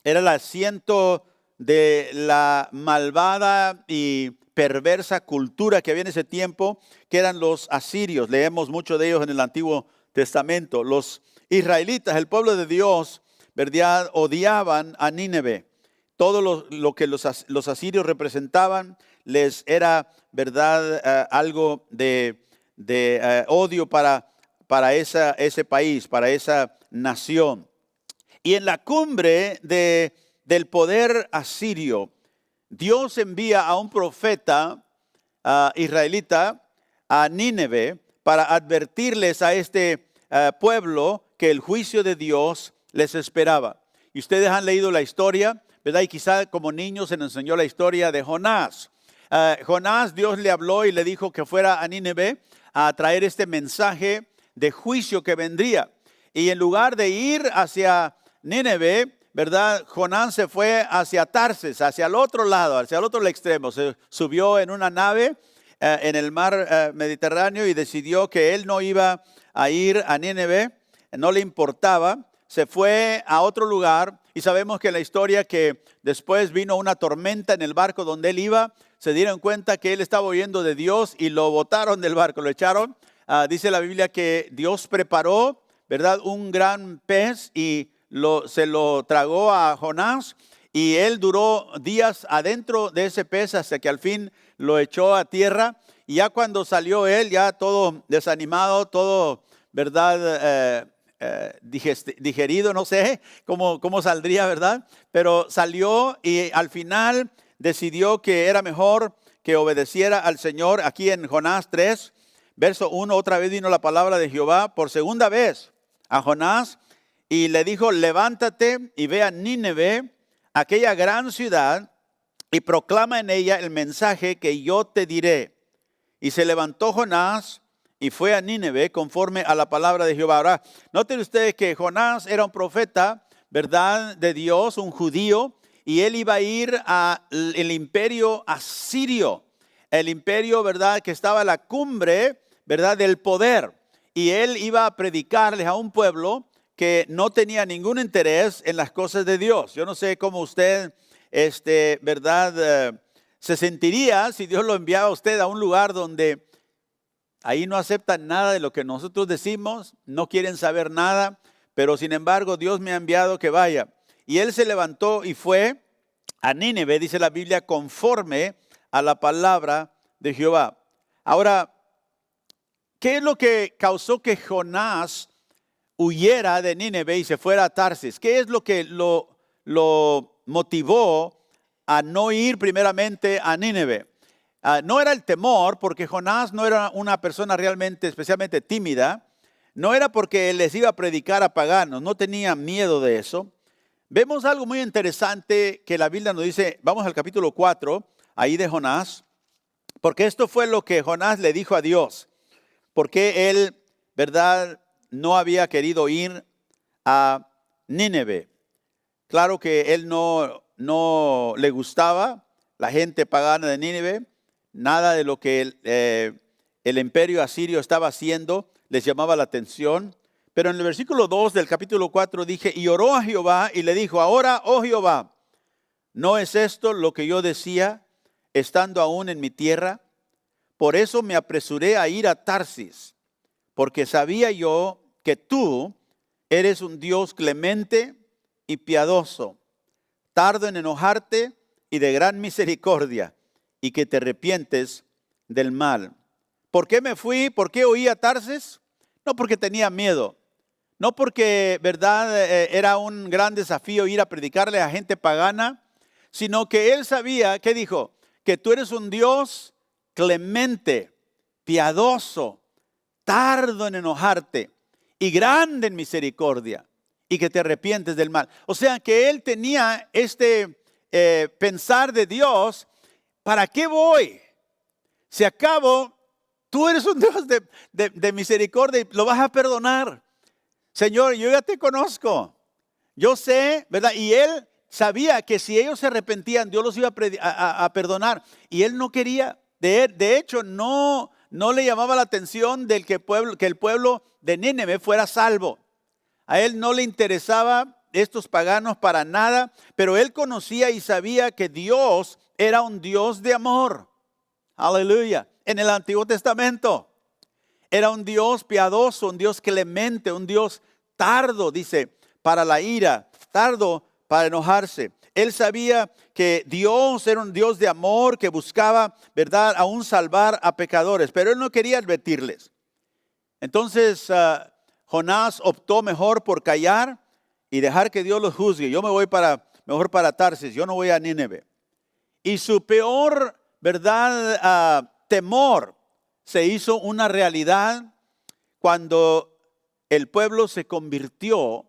Speaker 1: Era el asiento de la malvada y perversa cultura que había en ese tiempo, que eran los asirios. Leemos mucho de ellos en el Antiguo Testamento. Los israelitas, el pueblo de Dios, ¿verdad?, odiaban a Nínive. Todo lo que los asirios representaban les era, ¿verdad?, algo de odio para ese país, para esa nación. Y en la cumbre del poder asirio, Dios envía a un profeta israelita a Nínive para advertirles a este pueblo que el juicio de Dios les esperaba. Y ustedes han leído la historia, ¿verdad? Y quizá como niños se nos enseñó la historia de Jonás. Jonás, Dios le habló y le dijo que fuera a Nínive a traer este mensaje de juicio que vendría. Y en lugar de ir hacia Nínive, ¿verdad?, Jonás se fue hacia Tarsis, hacia el otro lado, hacia el otro extremo. Se subió en una nave en el mar Mediterráneo y decidió que él no iba a ir a Nínive, no le importaba. Se fue a otro lugar y sabemos que en la historia que después vino una tormenta en el barco donde él iba. Se dieron cuenta que él estaba huyendo de Dios y lo botaron del barco, lo echaron. Dice la Biblia que Dios preparó, ¿verdad?, un gran pez y se lo tragó a Jonás, y él duró días adentro de ese pez hasta que al fin lo echó a tierra. Y ya cuando salió él, ya todo desanimado, todo, ¿verdad?, digerido, no sé cómo saldría, ¿verdad? Pero salió y al final decidió que era mejor que obedeciera al Señor. Aquí en Jonás 3, verso 1, otra vez vino la palabra de Jehová por segunda vez a Jonás y le dijo: levántate y ve a Nínive, aquella gran ciudad, y proclama en ella el mensaje que yo te diré. Y se levantó Jonás y fue a Nínive conforme a la palabra de Jehová. Ahora, noten ustedes que Jonás era un profeta, ¿verdad?, de Dios, un judío, y él iba a ir al imperio asirio, el imperio, ¿verdad?, que estaba a la cumbre, ¿verdad?, del poder. Y él iba a predicarles a un pueblo que no tenía ningún interés en las cosas de Dios. Yo no sé cómo usted, ¿verdad?, se sentiría si Dios lo enviaba a usted a un lugar donde ahí no aceptan nada de lo que nosotros decimos, no quieren saber nada, pero sin embargo Dios me ha enviado que vaya. Y él se levantó y fue a Nínive, dice la Biblia, conforme a la palabra de Jehová. Ahora, ¿qué es lo que causó que Jonás huyera de Nínive y se fuera a Tarsis? ¿Qué es lo que lo motivó a no ir primeramente a Nínive? No era el temor, porque Jonás no era una persona realmente especialmente tímida. No era porque les iba a predicar a paganos, no tenía miedo de eso. Vemos algo muy interesante que la Biblia nos dice. Vamos al capítulo 4, ahí de Jonás, porque esto fue lo que Jonás le dijo a Dios. Porque él, ¿verdad?, no había querido ir a Nínive. Claro que él no le gustaba la gente pagana de Nínive. Nada de lo que el imperio asirio estaba haciendo les llamaba la atención. Pero en el versículo 2 del capítulo 4 dije: y oró a Jehová y le dijo: ahora, oh Jehová, ¿no es esto lo que yo decía estando aún en mi tierra? Por eso me apresuré a ir a Tarsis, porque sabía yo que tú eres un Dios clemente y piadoso, tardo en enojarte y de gran misericordia, y que te arrepientes del mal. ¿Por qué me fui? ¿Por qué huí a Tarsis? No porque tenía miedo, no porque, ¿verdad?, era un gran desafío ir a predicarle a gente pagana, sino que él sabía, ¿qué dijo? Que tú eres un Dios clemente, piadoso, tardo en enojarte y grande en misericordia, y que te arrepientes del mal. O sea que él tenía pensar de Dios: ¿para qué voy? Si acabo, tú eres un Dios de misericordia y lo vas a perdonar. Señor, yo ya te conozco, yo sé, ¿verdad? Y él sabía que si ellos se arrepentían, Dios los iba a perdonar. Y él no quería, de hecho, no no le llamaba la atención del que el pueblo de Nínive fuera salvo. A él no le interesaba estos paganos para nada, pero él conocía y sabía que Dios era un Dios de amor. Aleluya. En el Antiguo Testamento era un Dios piadoso, un Dios clemente, un Dios tardo, dice, para la ira, tardo para enojarse. Él sabía que Dios era un Dios de amor que buscaba, ¿verdad?, aún salvar a pecadores, pero él no quería advertirles. Entonces Jonás optó mejor por callar y dejar que Dios los juzgue. Yo me voy mejor para Tarsis, yo no voy a Nínive. Y su peor, ¿verdad?, temor se hizo una realidad cuando el pueblo se convirtió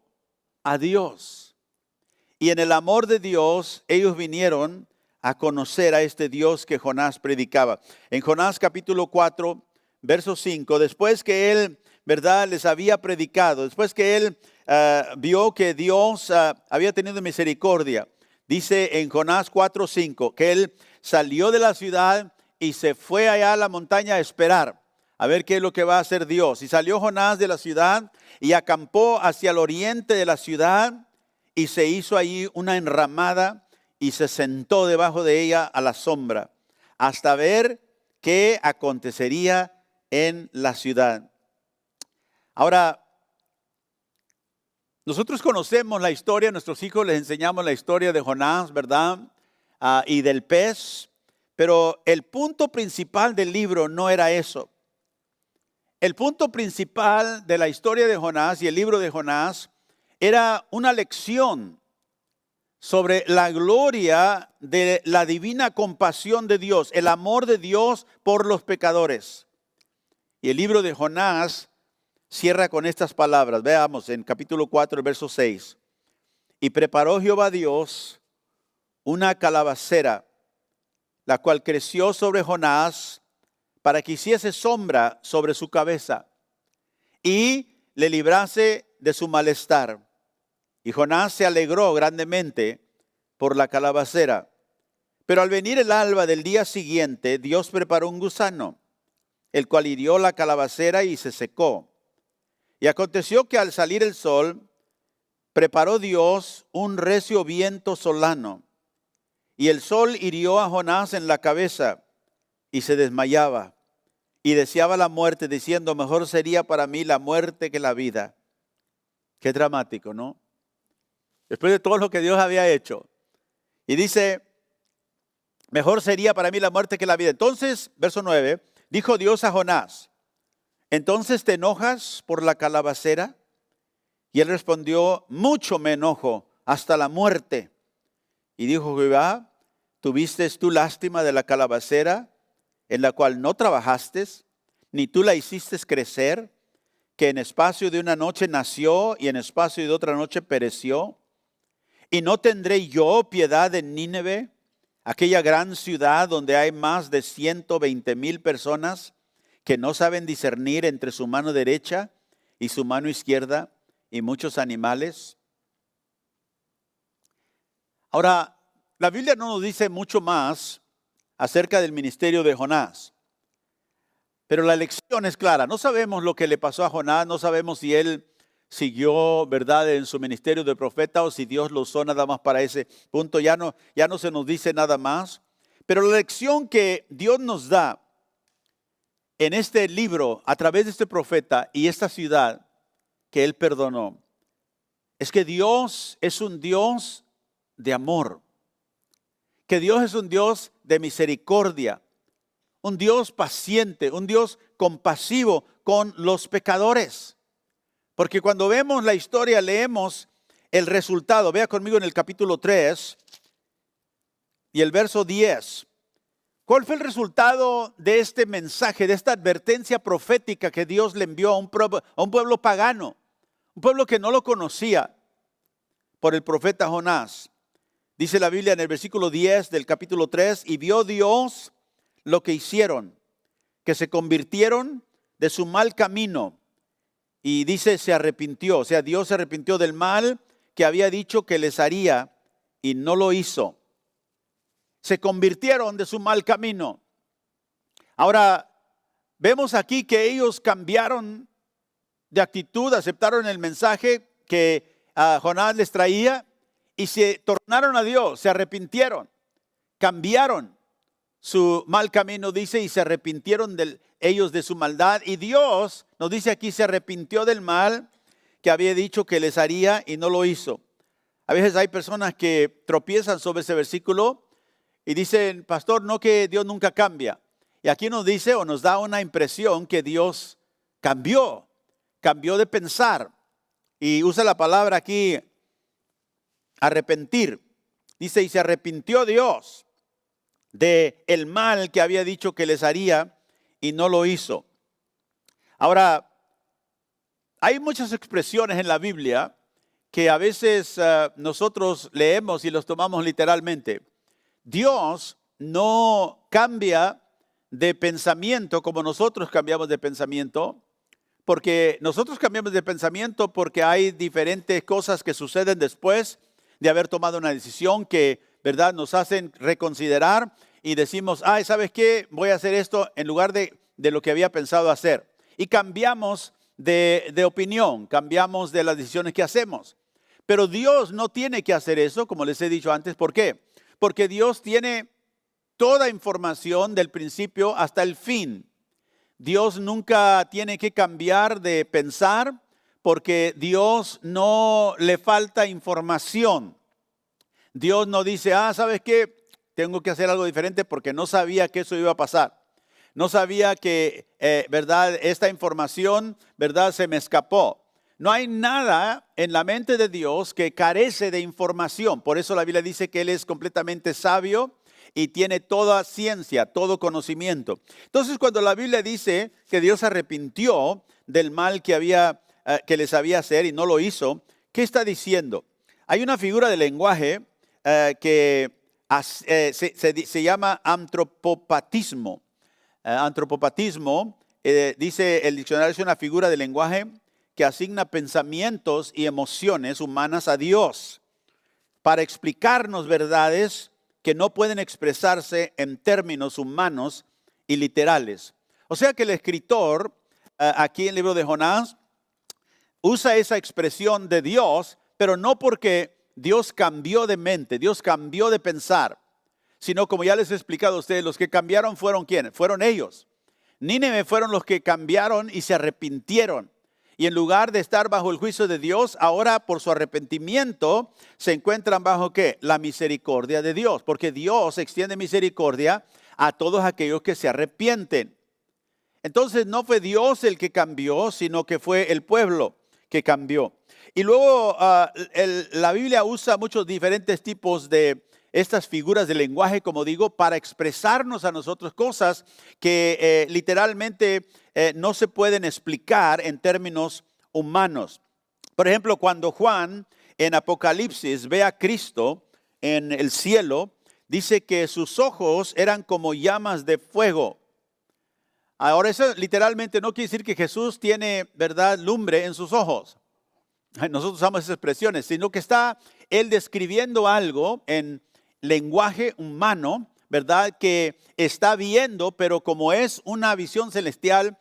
Speaker 1: a Dios. Y en el amor de Dios, ellos vinieron a conocer a este Dios que Jonás predicaba. En Jonás capítulo 4, verso 5, después que él, ¿verdad?, les había predicado, después que él vio que Dios había tenido misericordia, dice en Jonás 4, 5, que él salió de la ciudad y se fue allá a la montaña a esperar, a ver qué es lo que va a hacer Dios. Y salió Jonás de la ciudad y acampó hacia el oriente de la ciudad y se hizo allí una enramada y se sentó debajo de ella a la sombra, hasta ver qué acontecería en la ciudad. Ahora, nosotros conocemos la historia, a nuestros hijos les enseñamos la historia de Jonás, ¿verdad? Y del pez, pero el punto principal del libro no era eso. El punto principal de la historia de Jonás y el libro de Jonás era una lección sobre la gloria de la divina compasión de Dios, el amor de Dios por los pecadores. Y el libro de Jonás cierra con estas palabras. Veamos en capítulo 4, verso 6. Y preparó Jehová Dios una calabacera, la cual creció sobre Jonás para que hiciese sombra sobre su cabeza y le librase de su malestar. Y Jonás se alegró grandemente por la calabacera. Pero al venir el alba del día siguiente, Dios preparó un gusano, el cual hirió la calabacera y se secó. Y aconteció que al salir el sol, preparó Dios un recio viento solano. Y el sol hirió a Jonás en la cabeza y se desmayaba. Y deseaba la muerte, diciendo, mejor sería para mí la muerte que la vida. Qué dramático, ¿no? Después de todo lo que Dios había hecho. Y dice, mejor sería para mí la muerte que la vida. Entonces, verso 9, dijo Dios a Jonás, ¿entonces te enojas por la calabacera? Y él respondió, mucho me enojo, hasta la muerte. Y dijo Jehová, ¿tuviste tú lástima de la calabacera, en la cual no trabajaste, ni tú la hiciste crecer, que en espacio de una noche nació y en espacio de otra noche pereció? ¿Y no tendré yo piedad de Nínive, aquella gran ciudad donde hay más de 120,000 personas que no saben discernir entre su mano derecha y su mano izquierda y muchos animales? Ahora, la Biblia no nos dice mucho más acerca del ministerio de Jonás, pero la lección es clara. No sabemos lo que le pasó a Jonás, no sabemos si él siguió, ¿verdad?, en su ministerio de profeta o si Dios lo usó nada más para ese punto. Ya no se nos dice nada más. Pero la lección que Dios nos da en este libro, a través de este profeta y esta ciudad que él perdonó, es que Dios es un Dios de amor. Que Dios es un Dios de misericordia. Un Dios paciente, un Dios compasivo con los pecadores. Porque cuando vemos la historia, leemos el resultado. Vea conmigo en el capítulo 3 y el verso 10. ¿Cuál fue el resultado de este mensaje, de esta advertencia profética que Dios le envió a un pueblo pagano? Un pueblo que no lo conocía por el profeta Jonás. Dice la Biblia en el versículo 10 del capítulo 3, y vio Dios lo que hicieron, que se convirtieron de su mal camino. Y dice, se arrepintió, o sea, Dios se arrepintió del mal que había dicho que les haría y no lo hizo. Se convirtieron de su mal camino. Ahora, vemos aquí que ellos cambiaron de actitud, aceptaron el mensaje que Jonás les traía y se tornaron a Dios, se arrepintieron, cambiaron su mal camino, dice, y se arrepintieron ellos de su maldad. Y Dios, nos dice aquí, se arrepintió del mal que había dicho que les haría y no lo hizo. A veces hay personas que tropiezan sobre ese versículo y dicen, pastor, no, que Dios nunca cambia. Y aquí nos dice o nos da una impresión que Dios cambió de pensar. Y usa la palabra aquí, arrepentir. Dice, y se arrepintió Dios de el mal que había dicho que les haría y no lo hizo. Ahora, hay muchas expresiones en la Biblia que a veces nosotros leemos y los tomamos literalmente. Dios no cambia de pensamiento como nosotros cambiamos de pensamiento, porque nosotros cambiamos de pensamiento porque hay diferentes cosas que suceden después de haber tomado una decisión que, ¿verdad?, nos hacen reconsiderar y decimos, ay, ¿sabes qué? Voy a hacer esto en lugar de lo que había pensado hacer. Y cambiamos de opinión, cambiamos de las decisiones que hacemos. Pero Dios no tiene que hacer eso, como les he dicho antes. ¿Por qué? Porque Dios tiene toda información del principio hasta el fin. Dios nunca tiene que cambiar de pensar porque Dios no le falta información. Dios no dice, ¿sabes qué? Tengo que hacer algo diferente porque no sabía que eso iba a pasar. No sabía que, ¿verdad? Esta información, ¿verdad? Se me escapó. No hay nada en la mente de Dios que carece de información. Por eso la Biblia dice que Él es completamente sabio y tiene toda ciencia, todo conocimiento. Entonces, cuando la Biblia dice que Dios se arrepintió del mal que les había hacer y no lo hizo, ¿qué está diciendo? Hay una figura de lenguaje que se llama antropopatismo. Antropopatismo, dice el diccionario, es una figura de lenguaje que asigna pensamientos y emociones humanas a Dios para explicarnos verdades que no pueden expresarse en términos humanos y literales. O sea que el escritor, aquí en el libro de Jonás, usa esa expresión de Dios, pero no porque Dios cambió de mente, Dios cambió de pensar, sino como ya les he explicado a ustedes, los que cambiaron fueron ¿quiénes? Fueron ellos. Nínive fueron los que cambiaron y se arrepintieron. Y en lugar de estar bajo el juicio de Dios, ahora por su arrepentimiento se encuentran bajo ¿qué? La misericordia de Dios. Porque Dios extiende misericordia a todos aquellos que se arrepienten. Entonces no fue Dios el que cambió, sino que fue el pueblo que cambió. Y luego la Biblia usa muchos diferentes tipos de estas figuras de lenguaje, como digo, para expresarnos a nosotros cosas que literalmente no se pueden explicar en términos humanos. Por ejemplo, cuando Juan en Apocalipsis ve a Cristo en el cielo, dice que sus ojos eran como llamas de fuego. Ahora, eso literalmente no quiere decir que Jesús tiene, ¿verdad?, lumbre en sus ojos. Nosotros usamos esas expresiones, sino que está él describiendo algo en lenguaje humano, ¿verdad?, que está viendo, pero como es una visión celestial,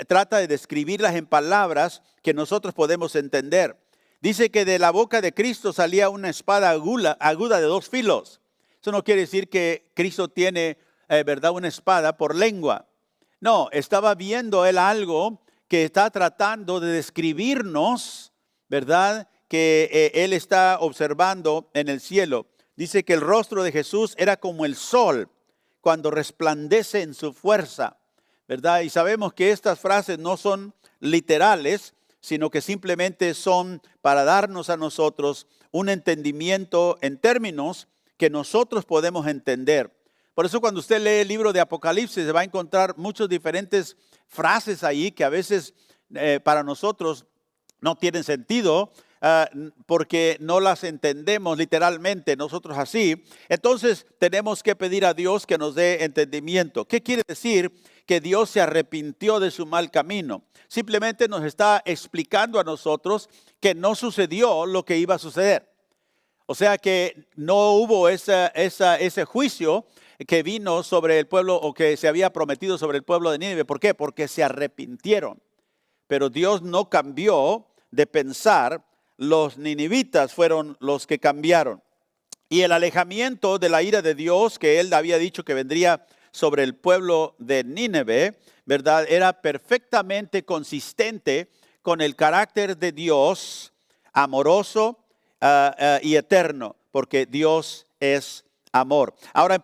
Speaker 1: trata de describirlas en palabras que nosotros podemos entender. Dice que de la boca de Cristo salía una espada aguda de 2 filos. Eso no quiere decir que Cristo tiene, ¿verdad?, una espada por lengua. No, estaba viendo él algo que está tratando de describirnos, ¿verdad?, que él está observando en el cielo. Dice que el rostro de Jesús era como el sol cuando resplandece en su fuerza, ¿verdad? Y sabemos que estas frases no son literales, sino que simplemente son para darnos a nosotros un entendimiento en términos que nosotros podemos entender. Por eso cuando usted lee el libro de Apocalipsis se va a encontrar muchas diferentes frases ahí que a veces para nosotros no tienen sentido, porque no las entendemos literalmente nosotros así. Entonces tenemos que pedir a Dios que nos dé entendimiento. ¿Qué quiere decir que Dios se arrepintió de su mal camino? Simplemente nos está explicando a nosotros que no sucedió lo que iba a suceder. O sea que no hubo ese juicio que vino sobre el pueblo o que se había prometido sobre el pueblo de Nínive. ¿Por qué? Porque se arrepintieron. Pero Dios no cambió de pensar, los ninivitas fueron los que cambiaron. Y el alejamiento de la ira de Dios que él había dicho que vendría sobre el pueblo de Nínive, ¿verdad? Era perfectamente consistente con el carácter de Dios amoroso y eterno, porque Dios es amor. Ahora en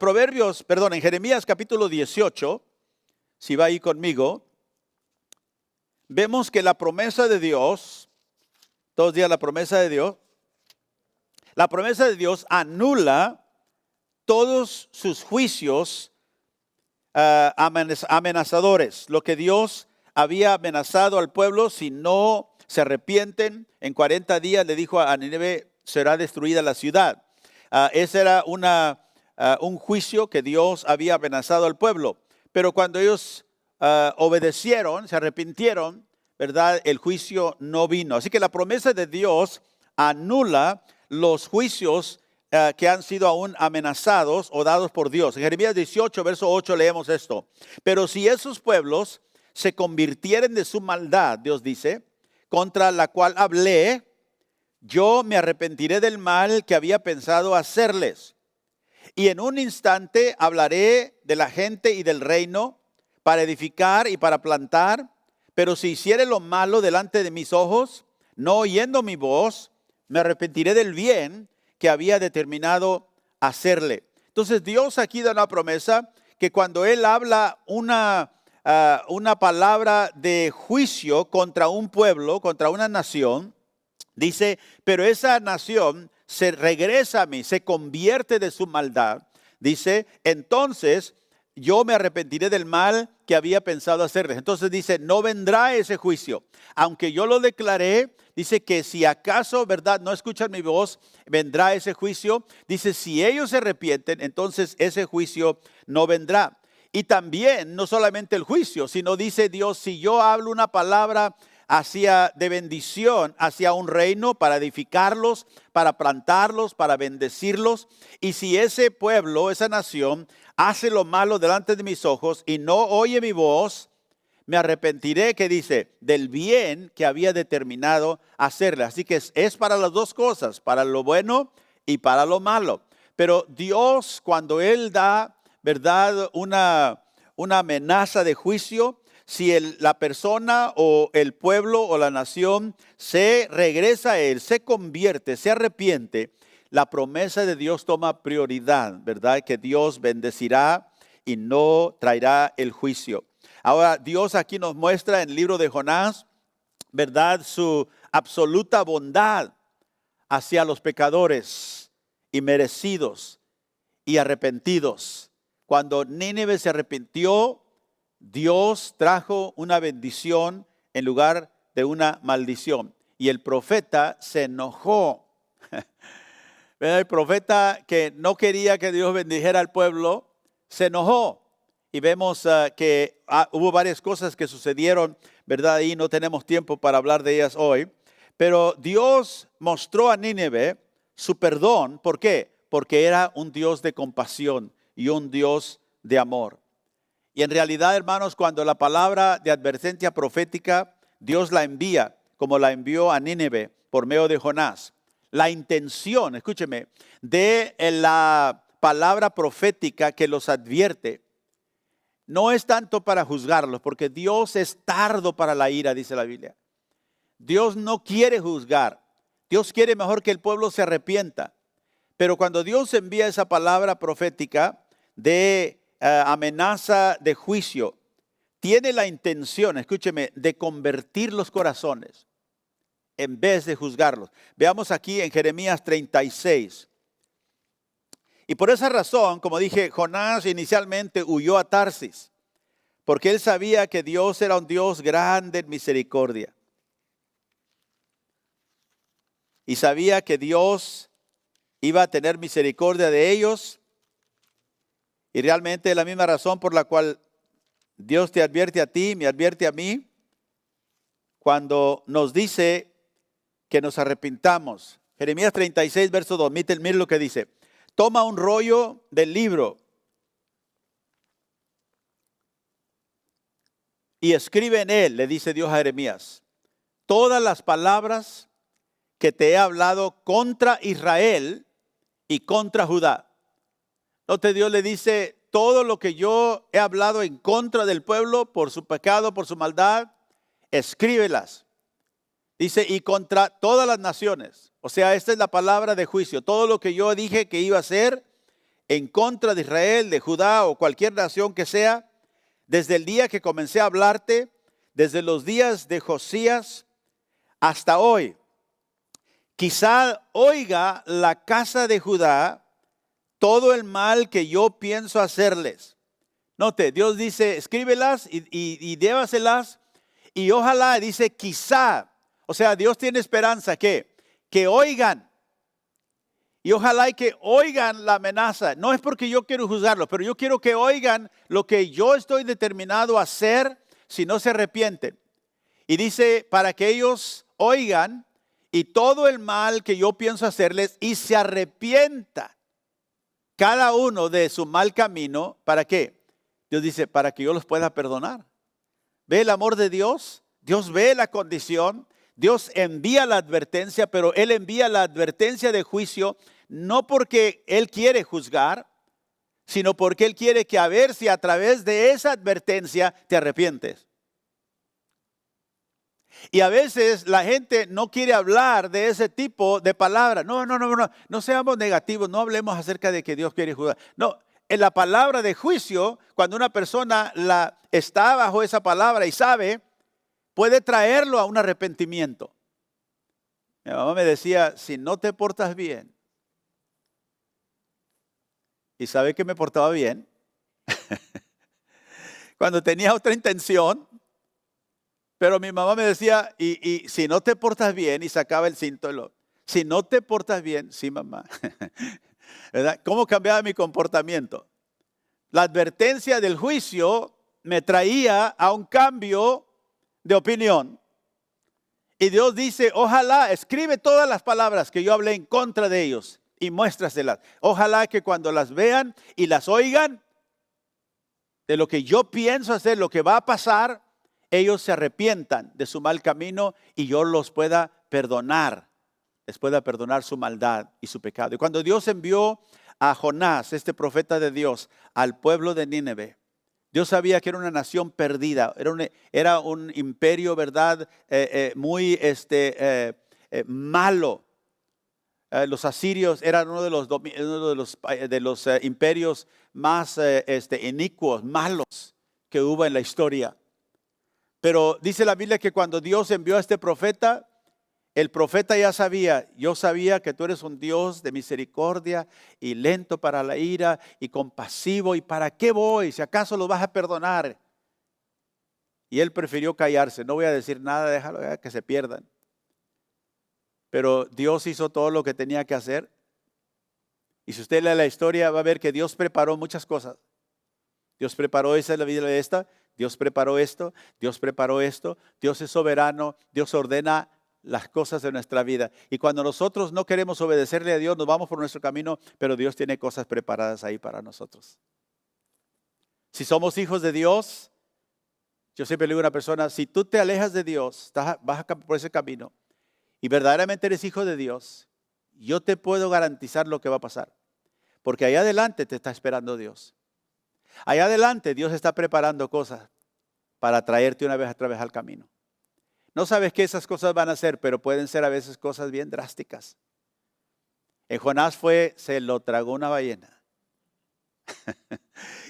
Speaker 1: Jeremías capítulo 18, si va ahí conmigo, vemos que la promesa de Dios, todos días la promesa de Dios anula todos sus juicios amenazadores. Lo que Dios había amenazado al pueblo, si no se arrepienten, en 40 días le dijo a Nínive, será destruida la ciudad. Ese era un juicio que Dios había amenazado al pueblo. Pero cuando ellos obedecieron, se arrepintieron, ¿verdad? El juicio no vino. Así que la promesa de Dios anula los juicios que han sido aún amenazados o dados por Dios. En Jeremías 18, verso 8 leemos esto. Pero si esos pueblos se convirtieren de su maldad, Dios dice, contra la cual hablé, yo me arrepentiré del mal que había pensado hacerles. Y en un instante hablaré de la gente y del reino para edificar y para plantar. Pero si hiciere lo malo delante de mis ojos, no oyendo mi voz, me arrepentiré del bien que había determinado hacerle. Entonces Dios aquí da una promesa que cuando Él habla una palabra de juicio contra un pueblo, contra una nación, dice, pero esa nación se regresa a mí, se convierte de su maldad. Dice, entonces yo me arrepentiré del mal que había pensado hacerles. Entonces dice, no vendrá ese juicio. Aunque yo lo declaré, dice que si acaso, ¿verdad?, no escuchan mi voz, vendrá ese juicio. Dice, si ellos se arrepienten, entonces ese juicio no vendrá. Y también, no solamente el juicio, sino dice Dios, si yo hablo una palabra de bendición hacia un reino para edificarlos, para plantarlos, para bendecirlos. Y si ese pueblo, esa nación, hace lo malo delante de mis ojos y no oye mi voz, me arrepentiré, que dice, del bien que había determinado hacerle. Así que es para las dos cosas, para lo bueno y para lo malo. Pero Dios, cuando Él da, ¿verdad?, una amenaza de juicio, si la persona o el pueblo o la nación se regresa a Él, se convierte, se arrepiente, la promesa de Dios toma prioridad, ¿verdad? Que Dios bendecirá y no traerá el juicio. Ahora, Dios aquí nos muestra en el libro de Jonás, ¿verdad?, su absoluta bondad hacia los pecadores y merecidos y arrepentidos. Cuando Nínive se arrepintió, Dios trajo una bendición en lugar de una maldición. Y el profeta se enojó. El profeta que no quería que Dios bendijera al pueblo, se enojó. Y vemos que hubo varias cosas que sucedieron, ¿verdad? Y no tenemos tiempo para hablar de ellas hoy. Pero Dios mostró a Nínive su perdón. ¿Por qué? Porque era un Dios de compasión y un Dios de amor. Y en realidad, hermanos, cuando la palabra de advertencia profética, Dios la envía, como la envió a Nínive por medio de Jonás. La intención, escúcheme, de la palabra profética que los advierte, no es tanto para juzgarlos, porque Dios es tardo para la ira, dice la Biblia. Dios no quiere juzgar. Dios quiere mejor que el pueblo se arrepienta. Pero cuando Dios envía esa palabra profética de amenaza de juicio, tiene la intención, escúcheme, de convertir los corazones en vez de juzgarlos. Veamos aquí en Jeremías 36. Y por esa razón, como dije, Jonás inicialmente huyó a Tarsis, porque él sabía que Dios era un Dios grande en misericordia. Y sabía que Dios iba a tener misericordia de ellos. Y realmente es la misma razón por la cual Dios te advierte a ti, me advierte a mí, cuando nos dice que nos arrepintamos. Jeremías 36, verso 2, miren lo que dice. Toma un rollo del libro y escribe en él, le dice Dios a Jeremías, todas las palabras que te he hablado contra Israel y contra Judá. Note, Dios le dice, todo lo que yo he hablado en contra del pueblo por su pecado, por su maldad, escríbelas. Dice, y contra todas las naciones. O sea, esta es la palabra de juicio. Todo lo que yo dije que iba a hacer en contra de Israel, de Judá o cualquier nación que sea, desde el día que comencé a hablarte, desde los días de Josías hasta hoy. Quizá oiga la casa de Judá todo el mal que yo pienso hacerles. Note, Dios dice, escríbelas y llévaselas. Y ojalá, dice, quizá. O sea, Dios tiene esperanza que oigan. Y ojalá que oigan la amenaza. No es porque yo quiero juzgarlos, pero yo quiero que oigan lo que yo estoy determinado a hacer si no se arrepienten. Y dice, para que ellos oigan y todo el mal que yo pienso hacerles y se arrepientan cada uno de su mal camino. ¿Para qué? Dios dice, para que yo los pueda perdonar. ¿Ve el amor de Dios? Dios ve la condición. Dios envía la advertencia, pero Él envía la advertencia de juicio no porque Él quiere juzgar, sino porque Él quiere que a ver si a través de esa advertencia te arrepientes. Y a veces la gente no quiere hablar de ese tipo de palabras. No seamos negativos, no hablemos acerca de que Dios quiere juzgar. No, en la palabra de juicio, cuando una persona está bajo esa palabra y sabe, puede traerlo a un arrepentimiento. Mi mamá me decía, si no te portas bien, y sabe que me portaba bien, cuando tenía otra intención, pero mi mamá me decía, y si no te portas bien, y sacaba el cinto, si no te portas bien, sí mamá, ¿verdad? ¿Cómo cambiaba mi comportamiento? La advertencia del juicio me traía a un cambio de opinión. Y Dios dice, ojalá, escribe todas las palabras que yo hablé en contra de ellos y muéstraselas. Ojalá que cuando las vean y las oigan, de lo que yo pienso hacer, lo que va a pasar, ellos se arrepientan de su mal camino y yo los pueda perdonar, les pueda perdonar su maldad y su pecado. Y cuando Dios envió a Jonás, este profeta de Dios, al pueblo de Nínive, Dios sabía que era una nación perdida, era un imperio, ¿verdad? Muy malo. Los asirios eran uno de los imperios más inicuos, malos que hubo en la historia. Pero dice la Biblia que cuando Dios envió a este profeta, el profeta ya sabía, yo sabía que tú eres un Dios de misericordia y lento para la ira y compasivo. ¿Y para qué voy? Si acaso lo vas a perdonar. Y él prefirió callarse. No voy a decir nada, déjalo que se pierdan. Pero Dios hizo todo lo que tenía que hacer. Y si usted lee la historia va a ver que Dios preparó muchas cosas. Dios preparó esa, la vida de esta. Dios preparó esto. Dios preparó esto. Dios es soberano. Dios ordena las cosas de nuestra vida. Y cuando nosotros no queremos obedecerle a Dios, nos vamos por nuestro camino, pero Dios tiene cosas preparadas ahí para nosotros. Si somos hijos de Dios, yo siempre le digo a una persona, si tú te alejas de Dios, vas por ese camino y verdaderamente eres hijo de Dios, yo te puedo garantizar lo que va a pasar. Porque allá adelante te está esperando Dios. Allá adelante Dios está preparando cosas para traerte una vez a través al camino. No sabes qué esas cosas van a ser, pero pueden ser a veces cosas bien drásticas. En Jonás se lo tragó una ballena.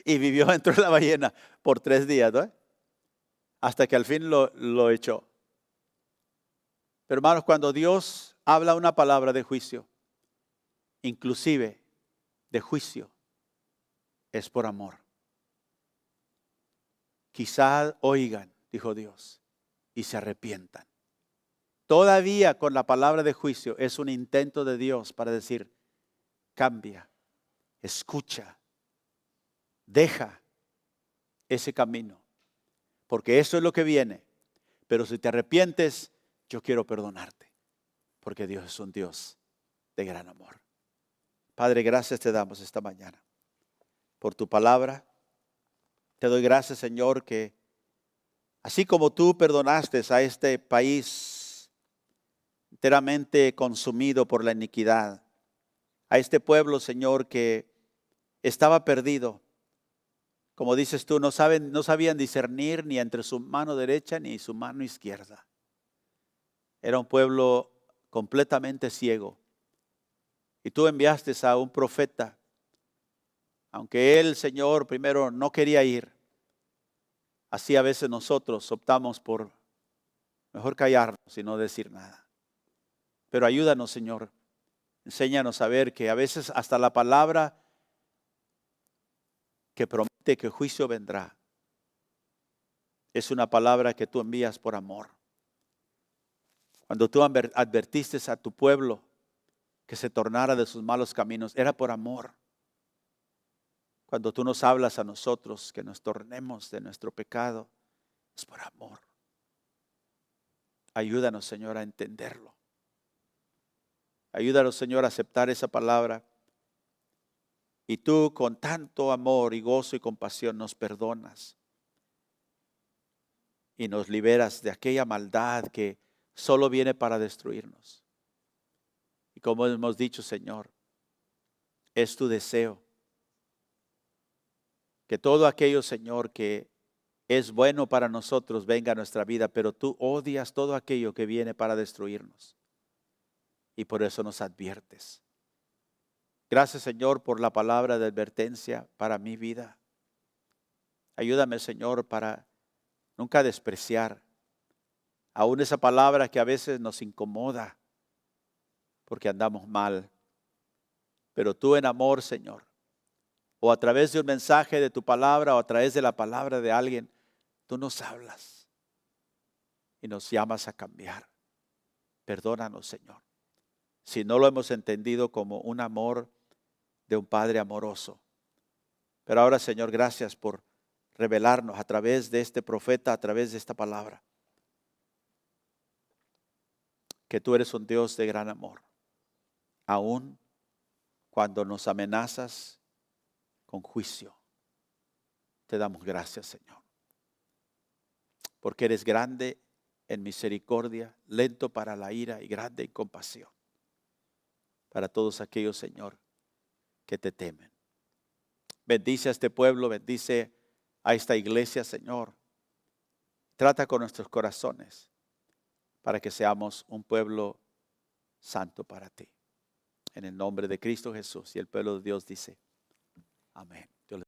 Speaker 1: Y vivió dentro de la ballena por 3 días, ¿no? Hasta que al fin lo echó. Pero hermanos, cuando Dios habla una palabra de juicio, inclusive de juicio, es por amor. Quizá oigan, dijo Dios, y se arrepientan. Todavía con la palabra de juicio es un intento de Dios para decir, cambia, escucha, deja ese camino, porque eso es lo que viene. Pero si te arrepientes, yo quiero perdonarte, porque Dios es un Dios de gran amor. Padre, gracias te damos esta mañana por tu palabra. Te doy gracias, Señor, que
Speaker 2: Así como tú perdonaste a este país enteramente consumido por la iniquidad, a este pueblo, Señor, que estaba perdido. Como dices tú, no sabían discernir ni entre su mano derecha ni su mano izquierda. Era un pueblo completamente ciego. Y tú enviaste a un profeta, aunque él, Señor, primero no quería ir. Así a veces nosotros optamos por mejor callarnos y no decir nada. Pero ayúdanos, Señor. Enséñanos a ver que a veces hasta la palabra que promete que juicio vendrá es una palabra que tú envías por amor. Cuando tú advertiste a tu pueblo que se tornara de sus malos caminos, era por amor. Cuando tú nos hablas a nosotros que nos tornemos de nuestro pecado, es por amor. Ayúdanos, Señor, a entenderlo. Ayúdanos, Señor, a aceptar esa palabra. Y tú con tanto amor y gozo y compasión nos perdonas. Y nos liberas de aquella maldad que solo viene para destruirnos. Y como hemos dicho, Señor, es tu deseo que todo aquello, Señor, que es bueno para nosotros venga a nuestra vida, pero tú odias todo aquello que viene para destruirnos. Y por eso nos adviertes. Gracias, Señor, por la palabra de advertencia para mi vida. Ayúdame, Señor, para nunca despreciar aún esa palabra que a veces nos incomoda porque andamos mal. Pero tú en amor, Señor, o a través de un mensaje de tu palabra o a través de la palabra de alguien, tú nos hablas y nos llamas a cambiar. Perdónanos, Señor, si no lo hemos entendido como un amor de un Padre amoroso. Pero ahora, Señor, gracias por revelarnos a través de este profeta, a través de esta palabra, que tú eres un Dios de gran amor, aun cuando nos amenazas con juicio. Te damos gracias, Señor, porque eres grande en misericordia, lento para la ira y grande en compasión para todos aquellos, Señor, que te temen. Bendice a este pueblo, bendice a esta iglesia, Señor. Trata con nuestros corazones para que seamos un pueblo santo para ti. En el nombre de Cristo Jesús. Y el pueblo de Dios dice, amén.